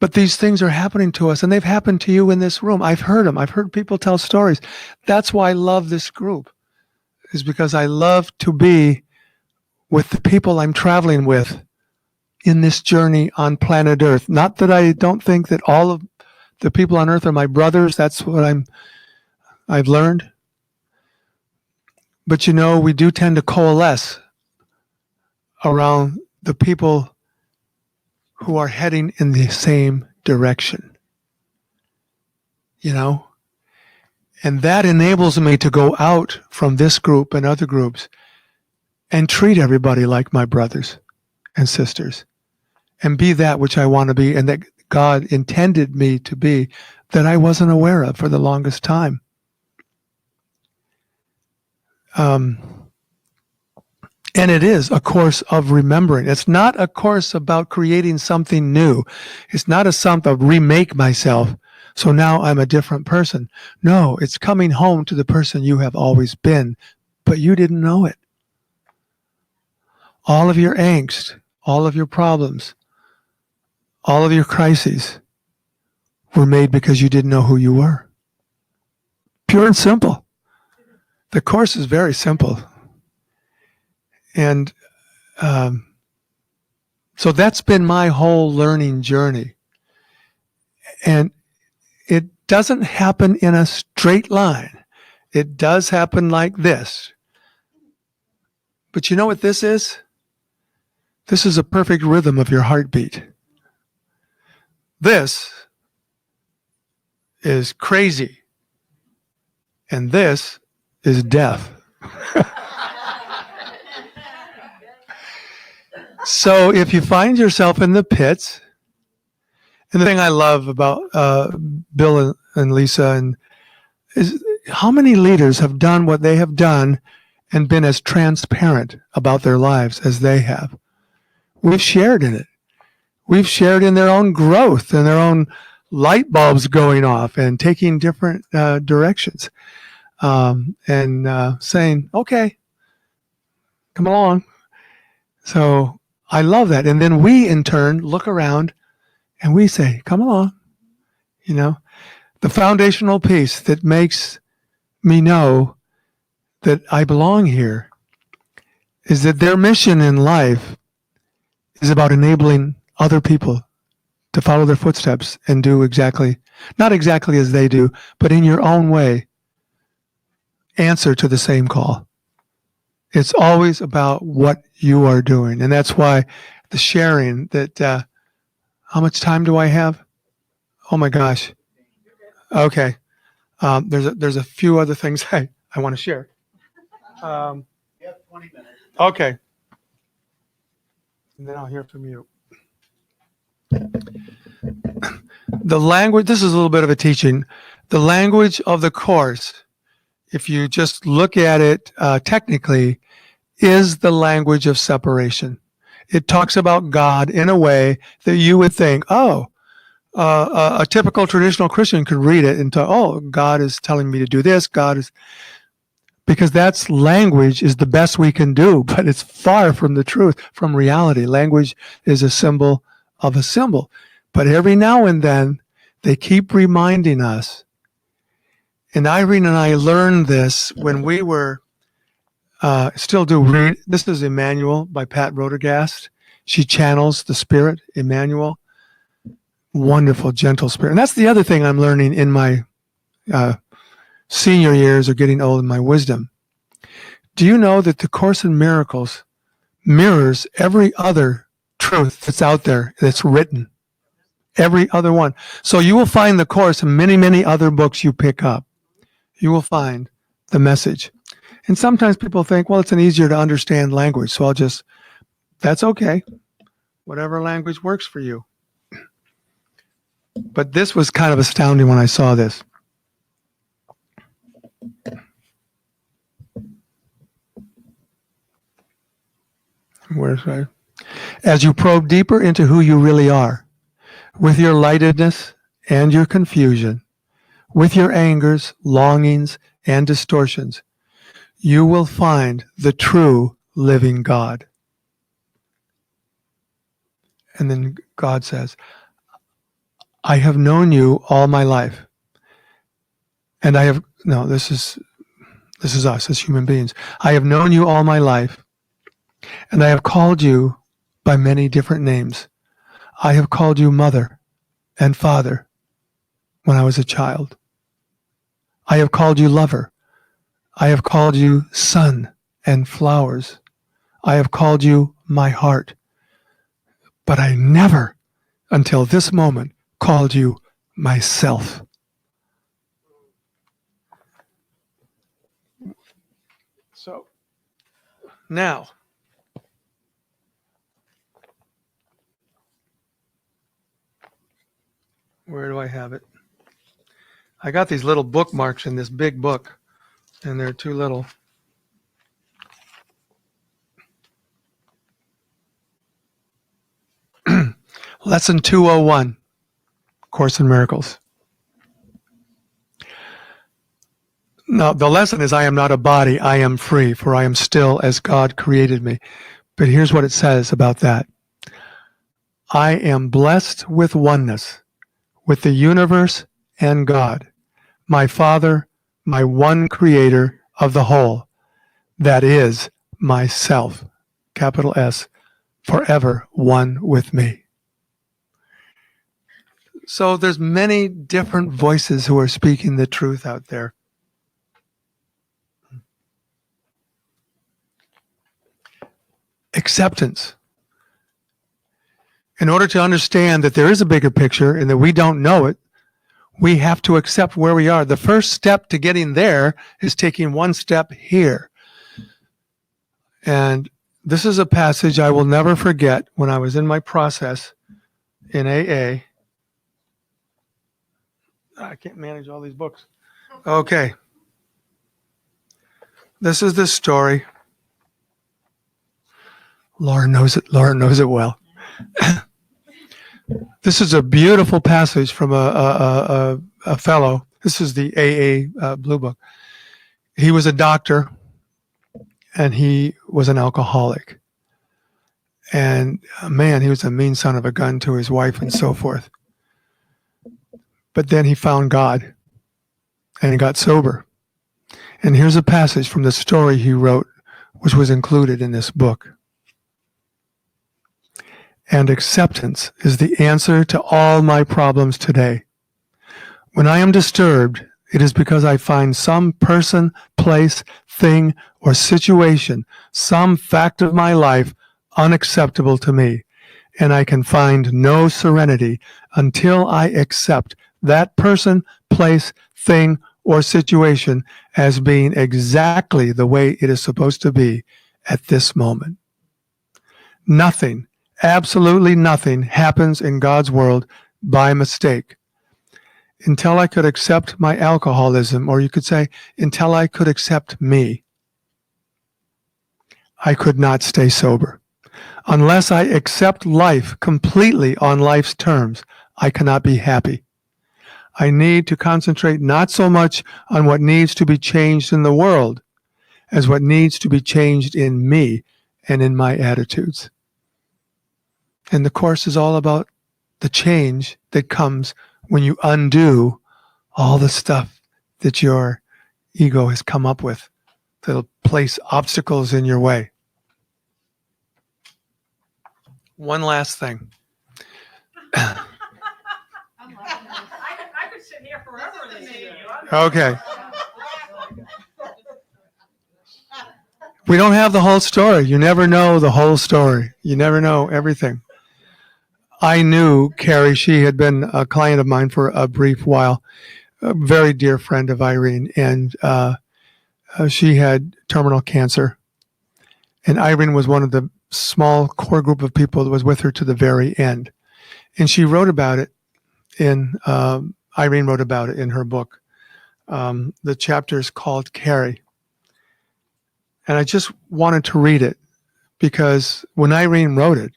But these things are happening to us, and they've happened to you in this room. I've heard them. I've heard people tell stories. That's why I love this group, is because I love to be with the people I'm traveling with in this journey on planet Earth. Not that I don't think that all of the people on Earth are my brothers. That's what I've learned. But you know, we do tend to coalesce around the people who are heading in the same direction. You know? And that enables me to go out from this group and other groups and treat everybody like my brothers and sisters, and be that which I want to be, and that God intended me to be, that I wasn't aware of for the longest time. And it is a course of remembering. It's not a course about creating something new. It's not a something of remake myself, so now I'm a different person. No, it's coming home to the person you have always been, but you didn't know it. All of your angst, all of your problems, all of your crises were made because you didn't know who you were. Pure and simple. The course is very simple. And so that's been my whole learning journey. And it doesn't happen in a straight line. It does happen like this. But you know what this is? This is a perfect rhythm of your heartbeat. This is crazy. And this is death. So if you find yourself in the pits, and the thing I love about Bill and Lisa is how many leaders have done what they have done and been as transparent about their lives as they have. We've shared in it. We've shared in their own growth and their own light bulbs going off and taking different directions, and saying, okay, come along. So I love that. And then we, in turn, look around and we say, come along. You know, the foundational piece that makes me know that I belong here is that their mission in life is about enabling other people to follow their footsteps and do exactly, not exactly as they do, but in your own way, answer to the same call. It's always about what you are doing. And that's why the sharing that, how much time do I have? Oh my gosh. Okay. There's a few other things I want to share. You have 20 minutes. Okay. And then I'll hear from you. The language, this is a little bit of a teaching. The language of the Course, if you just look at it technically, is the language of separation. It talks about God in a way that you would think, oh, a typical traditional Christian could read it and talk, oh, God is telling me to do this. God is, because that's language is the best we can do, but it's far from the truth, from reality. Language is a symbol of a symbol. But every now and then, they keep reminding us. And Irene and I learned this when we were, still do read. This is Emmanuel by Pat Rodegast. She channels the spirit, Emmanuel. Wonderful, gentle spirit. And that's the other thing I'm learning in my senior years or getting old in my wisdom. Do you know that the Course in Miracles mirrors every other truth that's out there that's written? Every other one. So you will find the Course in many, many other books you pick up. You will find the message. And sometimes people think, well, it's an easier to understand language. So that's okay. Whatever language works for you. But this was kind of astounding when I saw this. Where's that? As you probe deeper into who you really are, with your lightedness and your confusion, with your angers, longings, and distortions, you will find the true living God. And then God says, I have known you all my life. And this is us as human beings. I have known you all my life, and I have called you by many different names. I have called you mother and father when I was a child. I have called you lover. I have called you sun and flowers. I have called you my heart. But I never, until this moment, called you myself. So, now, where do I have it? I got these little bookmarks in this big book, and they're too little. Lesson 201, Course in Miracles. Now, the lesson is, I am not a body, I am free, for I am still as God created me. But here's what it says about that. I am blessed with oneness, with the universe and God, my Father, my one creator of the whole, that is myself, capital S, forever one with me. So there's many different voices who are speaking the truth out there. Acceptance. In order to understand that there is a bigger picture and that we don't know it, we have to accept where we are. The first step to getting there is taking one step here. And this is a passage I will never forget when I was in my process in AA. I can't manage all these books. Okay. This is the story. Laura knows it. Laura knows it well. This is a beautiful passage from a fellow. This is the AA Blue Book. He was a doctor, and he was an alcoholic. And man, he was a mean son of a gun to his wife and so forth. But then he found God, and he got sober. And here's a passage from the story he wrote, which was included in this book. And acceptance is the answer to all my problems today. When I am disturbed It is because I find some person, place, thing, or situation, some fact of my life unacceptable to me, and I can find no serenity until I accept that person, place, thing, or situation as being exactly the way it is supposed to be at this moment. Nothing, absolutely nothing, happens in God's world by mistake. Until I could accept my alcoholism, or you could say, until I could accept me, I could not stay sober. Unless I accept life completely on life's terms, I cannot be happy. I need to concentrate not so much on what needs to be changed in the world as what needs to be changed in me and in my attitudes. And the Course is all about the change that comes when you undo all the stuff that your ego has come up with that'll place obstacles in your way. One last thing. I could sit here forever listening to you. Okay. We don't have the whole story. You never know the whole story. You never know everything. I knew Carrie. She had been a client of mine for a brief while, a very dear friend of Irene, and she had terminal cancer. And Irene was one of the small core group of people that was with her to the very end. And she wrote about it Irene wrote about it in her book. The chapter is called Carrie. And I just wanted to read it because when Irene wrote it,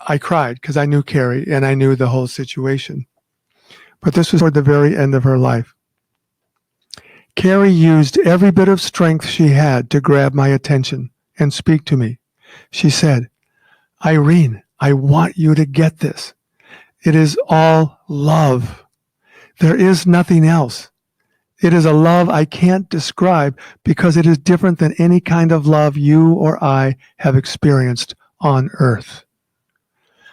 I cried because I knew Carrie and I knew the whole situation. But this was toward the very end of her life. Carrie used every bit of strength she had to grab my attention and speak to me. She said, "Irene, I want you to get this. It is all love. There is nothing else. It is a love I can't describe because it is different than any kind of love you or I have experienced on earth.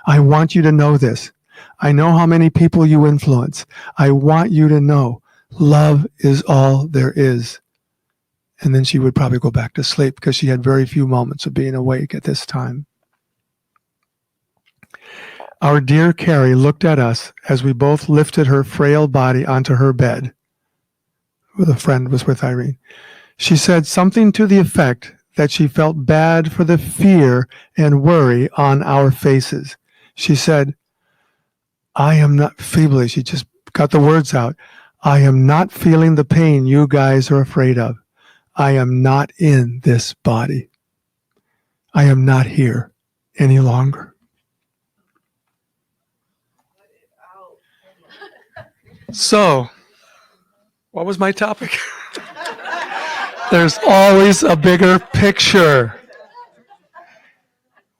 I want you to know this. I know how many people you influence. I want you to know love is all there is." And then she would probably go back to sleep because she had very few moments of being awake at this time. Our dear Carrie looked at us as we both lifted her frail body onto her bed. The friend was with Irene. She said something to the effect that she felt bad for the fear and worry on our faces. She said, "I am not," feebly, she just got the words out, "I am not feeling the pain you guys are afraid of. I am not in this body. I am not here any longer." So, what was my topic? There's always a bigger picture.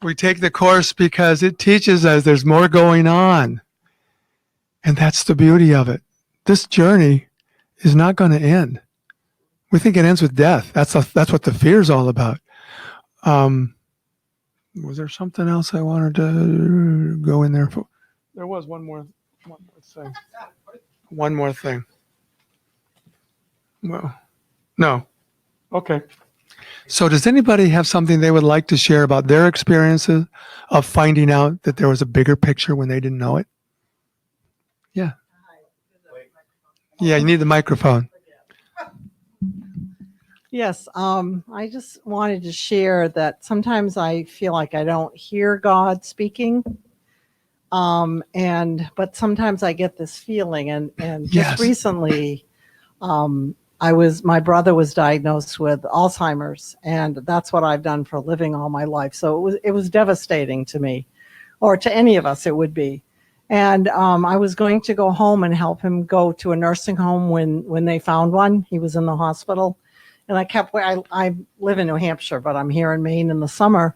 We take the Course because it teaches us there's more going on. And that's the beauty of it. This journey is not going to end. We think it ends with death. That's what the fear is all about. Was there something else I wanted to go in there for? There was one more thing. One more thing. Well, no. Okay. So does anybody have something they would like to share about their experiences of finding out that there was a bigger picture when they didn't know it? Yeah. Yeah, you need the microphone. Yes, I just wanted to share that sometimes I feel like I don't hear God speaking. But sometimes I get this feeling, and just Yes. recently, my brother was diagnosed with Alzheimer's, and that's what I've done for a living all my life. So it was devastating to me, or to any of us, it would be. And I was going to go home and help him go to a nursing home when they found one. He was in the hospital, and I live in New Hampshire, but I'm here in Maine in the summer,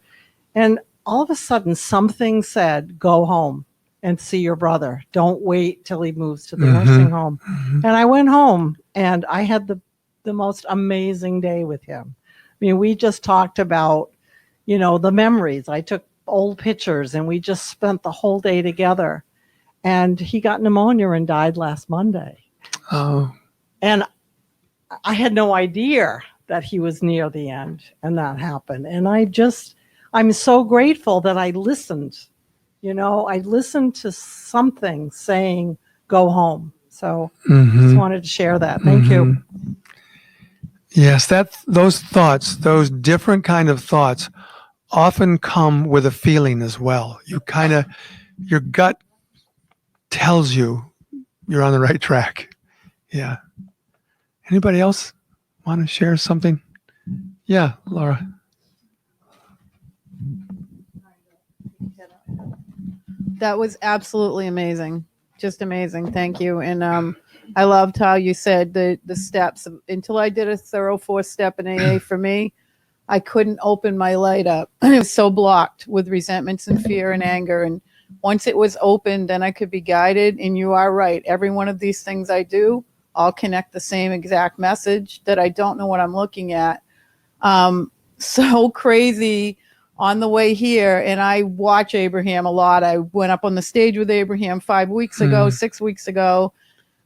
and all of a sudden something said, "Go home and see your brother. Don't wait till he moves to the nursing home." And I went home and I had the most amazing day with him. I mean, we just talked about, the memories. I took old pictures and we just spent the whole day together. And he got pneumonia and died last Monday. Oh. And I had no idea that he was near the end and that happened. And I'm so grateful that I listened. I listened to something saying, go home. So just wanted to share that. Thank you. Yes, those thoughts, those different kind of thoughts often come with a feeling as well. Your gut tells you you're on the right track. Yeah. Anybody else want to share something? Yeah, Laura. That was absolutely amazing. Just amazing. Thank you. And I loved how you said the steps. Until I did a thorough 4-step in AA for me, I couldn't open my light up. It was so blocked with resentments and fear and anger. And once it was open, then I could be guided. And you are right. Every one of these things I do, all connect the same exact message that I don't know what I'm looking at. So crazy on the way here. And I watch Abraham a lot. I went up on the stage with Abraham 5 weeks ago, 6 weeks ago.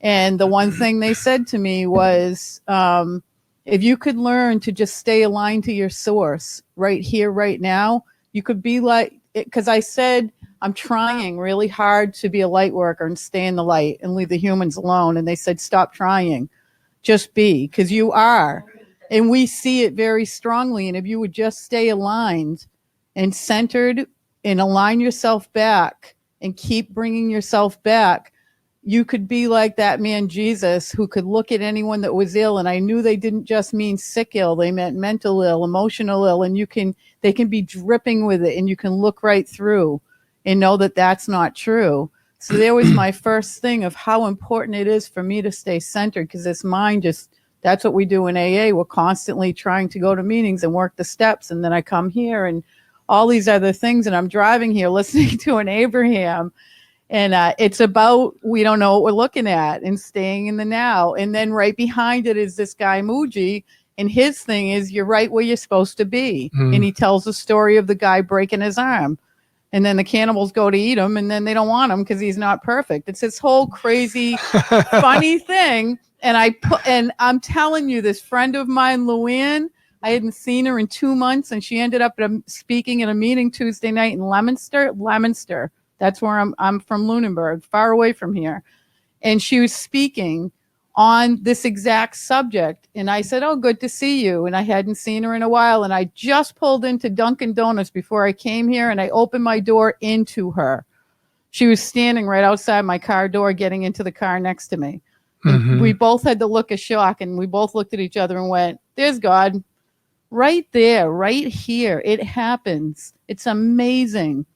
And the one thing they said to me was, if you could learn to just stay aligned to your source right here, right now, you could be like, because I said, I'm trying really hard to be a light worker and stay in the light and leave the humans alone. And they said, stop trying, just be, because you are. And we see it very strongly. And if you would just stay aligned and centered and align yourself back and keep bringing yourself back, you could be like that man Jesus, who could look at anyone that was ill. And I knew they didn't just mean sick ill. They meant mental ill, emotional ill. And they can be dripping with it, and you can look right through and know that that's not true. So there was my first thing of how important it is for me to stay centered, because this mind that's what we do in AA. We're constantly trying to go to meetings and work the steps. And then I come here and all these other things. And I'm driving here listening to an Abraham. And it's about, we don't know what we're looking at and staying in the now. And then right behind it is this guy, Muji. And his thing is, you're right where you're supposed to be. And he tells the story of the guy breaking his arm. And then the cannibals go to eat him. And then they don't want him because he's not perfect. It's this whole crazy, funny thing. And I'm telling you, this friend of mine, Luann, I hadn't seen her in 2 months. And she ended up speaking in a meeting Tuesday night in Leominster. That's where I'm from, Lunenburg, far away from here. And she was speaking on this exact subject. And I said, oh, good to see you. And I hadn't seen her in a while. And I just pulled into Dunkin' Donuts before I came here, and I opened my door into her. She was standing right outside my car door, getting into the car next to me. And we both had the look of shock, and we both looked at each other and went, there's God right there, right here. It happens. It's amazing.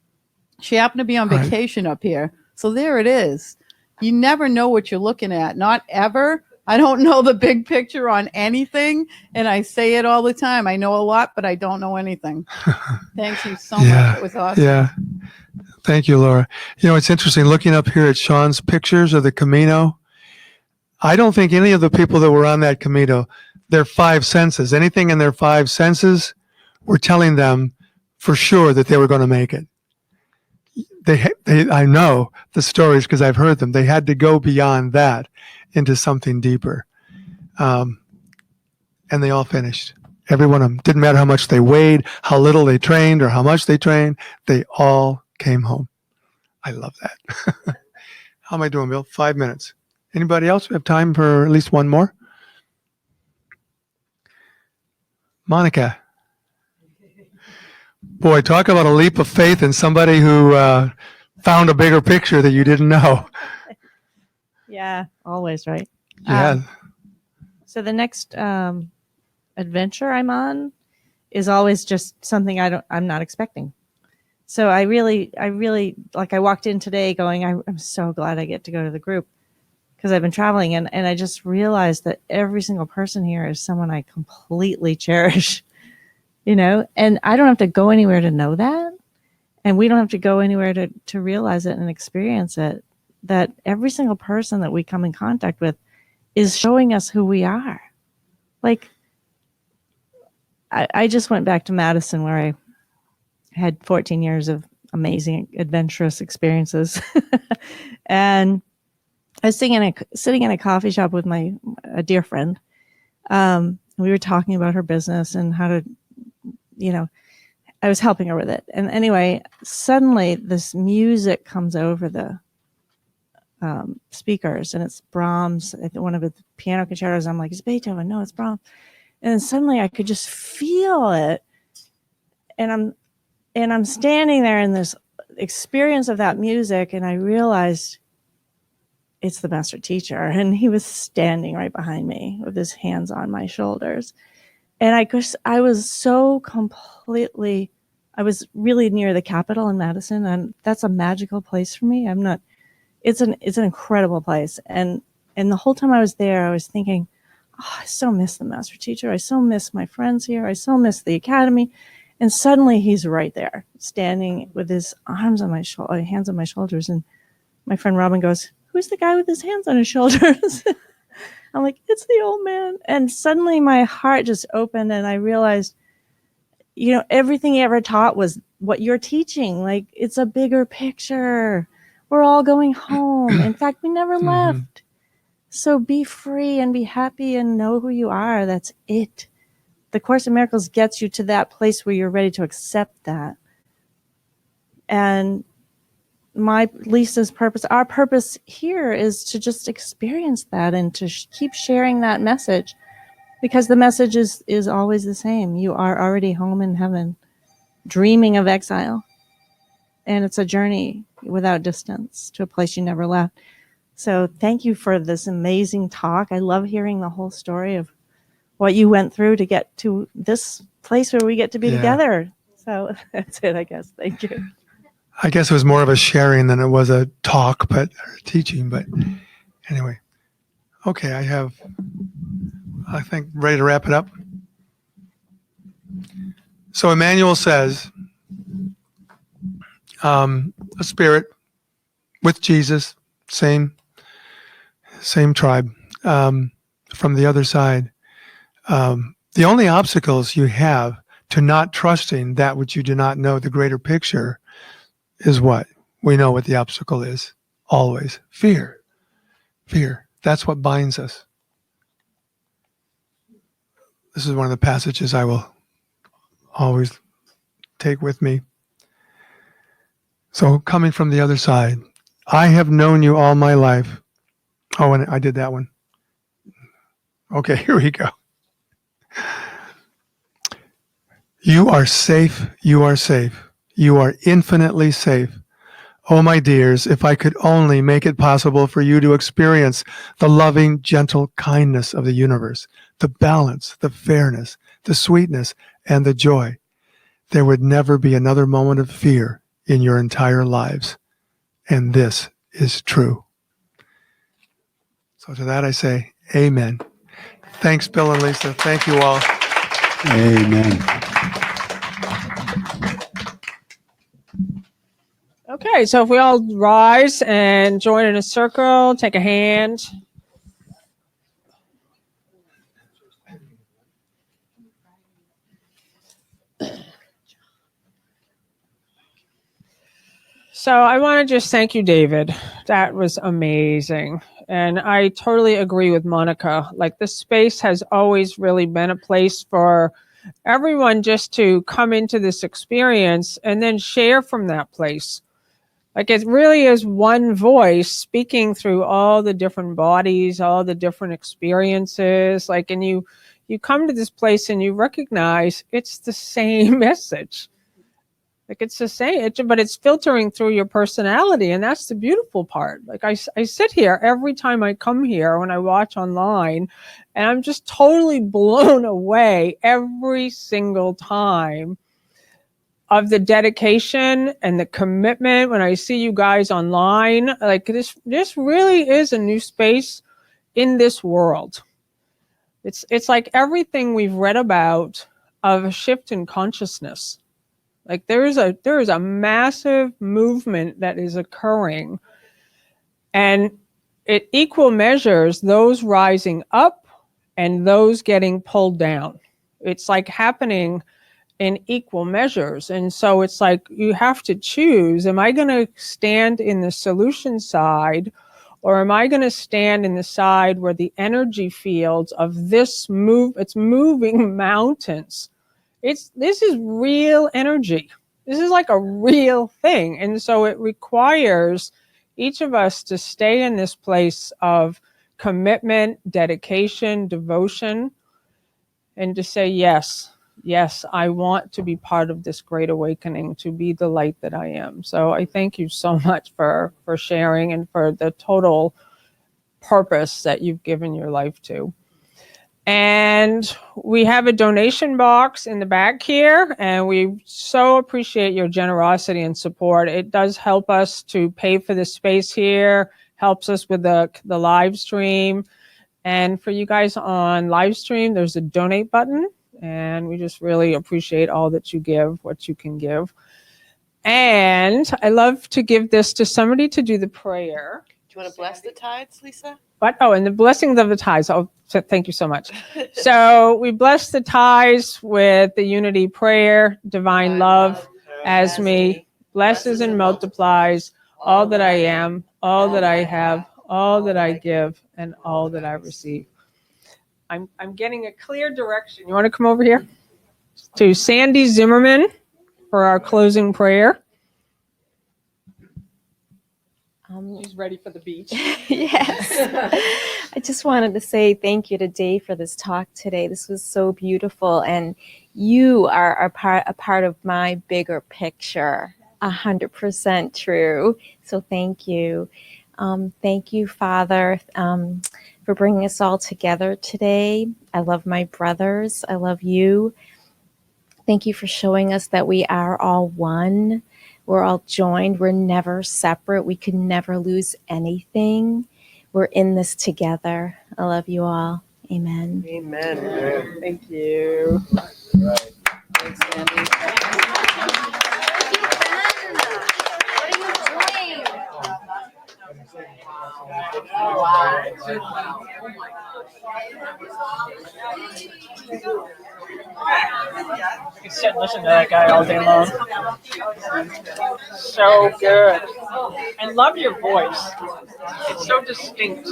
She happened to be on vacation up here. So there it is. You never know what you're looking at. Not ever. I don't know the big picture on anything. And I say it all the time. I know a lot, but I don't know anything. Thank you so much. It was awesome. Yeah. Thank you, Laura. It's interesting looking up here at Sean's pictures of the Camino. I don't think any of the people that were on that Camino, their 5 senses, anything in their 5 senses, were telling them for sure that they were going to make it. I know the stories because I've heard them. They had to go beyond that into something deeper. And they all finished. Every one of them. Didn't matter how much they weighed, how little they trained, or how much they trained. They all came home. I love that. How am I doing, Bill? 5 minutes. Anybody else? We have time for at least one more? Monica. Boy, talk about a leap of faith in somebody who found a bigger picture that you didn't know. Yeah, always, right? Yeah. So the next adventure I'm on is always just something I'm not expecting. So I really, like, I walked in today going, I'm so glad I get to go to the group because I've been traveling, and I just realized that every single person here is someone I completely cherish. And I don't have to go anywhere to know that. And we don't have to go anywhere to realize it and experience it, that every single person that we come in contact with is showing us who we are. Like, I just went back to Madison where I had 14 years of amazing, adventurous experiences. And I was sitting in a coffee shop with a dear friend. We were talking about her business and how to, I was helping her with it. And anyway, suddenly this music comes over the speakers, and it's Brahms, one of the piano concertos. I'm like, it's Beethoven. No, it's Brahms. And then suddenly I could just feel it. And I'm standing there in this experience of that music, and I realized it's the master teacher, and he was standing right behind me with his hands on my shoulders. And I was so completely, I was really near the Capitol in Madison, and that's a magical place for me. It's an incredible place. And the whole time I was there, I was thinking, oh, I so miss the master teacher. I so miss my friends here. I so miss the academy. And suddenly he's right there, standing with his hands on my shoulders. And my friend Robin goes, who's the guy with his hands on his shoulders? I'm like, it's the old man. And suddenly my heart just opened, and I realized, everything he ever taught was what you're teaching. Like, it's a bigger picture. We're all going home. In fact, we never left. So be free and be happy and know who you are. That's it. The Course in Miracles gets you to that place where you're ready to accept that. And Lisa's purpose, our purpose here is to just experience that and to keep sharing that message, because the message is always the same. You are already home in heaven, dreaming of exile. And it's a journey without distance to a place you never left. So thank you for this amazing talk. I love hearing the whole story of what you went through to get to this place where we get to be together. So that's it, I guess. Thank you. I guess it was more of a sharing than it was a talk, or teaching. But anyway, okay, I think, ready to wrap it up. So Emmanuel says, a spirit with Jesus, same tribe, from the other side. The only obstacles you have to not trusting that which you do not know, the greater picture, is what? We know what the obstacle is. Always. Fear. Fear. That's what binds us. This is one of the passages I will always take with me. So, coming from the other side, I have known you all my life. Oh, and I did that one. Okay, here we go. You are safe. You are safe. You are infinitely safe. Oh, my dears, if I could only make it possible for you to experience the loving, gentle kindness of the universe, the balance, the fairness, the sweetness, and the joy, there would never be another moment of fear in your entire lives. And this is true. So to that I say, amen. Thanks, Bill and Lisa. Thank you all. Amen. Okay, so if we all rise and join in a circle, take a hand. So I want to just thank you, David. That was amazing. And I totally agree with Monica. Like, this space has always really been a place for everyone just to come into this experience and then share from that place. Like, it really is one voice speaking through all the different bodies, all the different experiences. Like, and you come to this place and you recognize it's the same message. Like, it's the same, but it's filtering through your personality. And that's the beautiful part. Like, I sit here every time I come here when I watch online, and I'm just totally blown away every single time of the dedication and the commitment when I see you guys online. Like, this really is a new space in this world. It's like everything we've read about of a shift in consciousness. Like, there is a massive movement that is occurring, and it equal measures those rising up and those getting pulled down. It's like happening in equal measures. And so it's like you have to choose, am I going to stand in the solution side, Or am I going to stand in the side where the energy fields of this it's moving mountains. This is real energy. This is like a real thing. And so it requires each of us to stay in this place of commitment, dedication, devotion, and to say, yes, I want to be part of this great awakening, to be the light that I am. So I thank you so much for sharing and for the total purpose that you've given your life to. And we have a donation box in the back here, and we so appreciate your generosity and support. It does help us to pay for the space here, helps us with the live stream. And for you guys on live stream, there's a donate button, and we just really appreciate all that you give, what you can give. And I love to give this to somebody to do the prayer. Do you want to bless the tides, Lisa? What? Oh, and the blessings of the ties. Oh, thank you so much. So we bless the ties with the unity prayer, divine love as me, blesses and multiplies all that I am, all that I have, all that I give, and all that I receive. I'm getting a clear direction. You want to come over here? To Sandy Zimmerman for our closing prayer. She's ready for the beach. Yes. I just wanted to say thank you to Dave for this talk today. This was so beautiful, and you are a part of my bigger picture. 100% true. So thank you. Thank you, Father, for bringing us all together today. I love my brothers. I love you. Thank you for showing us that we are all one. We're all joined. We're never separate. We could never lose anything. We're in this together. I love you all. Amen. Amen. Thank you. Thanks, Sandy. I could sit and listen to that guy all day long. So good. I love your voice. It's so distinct.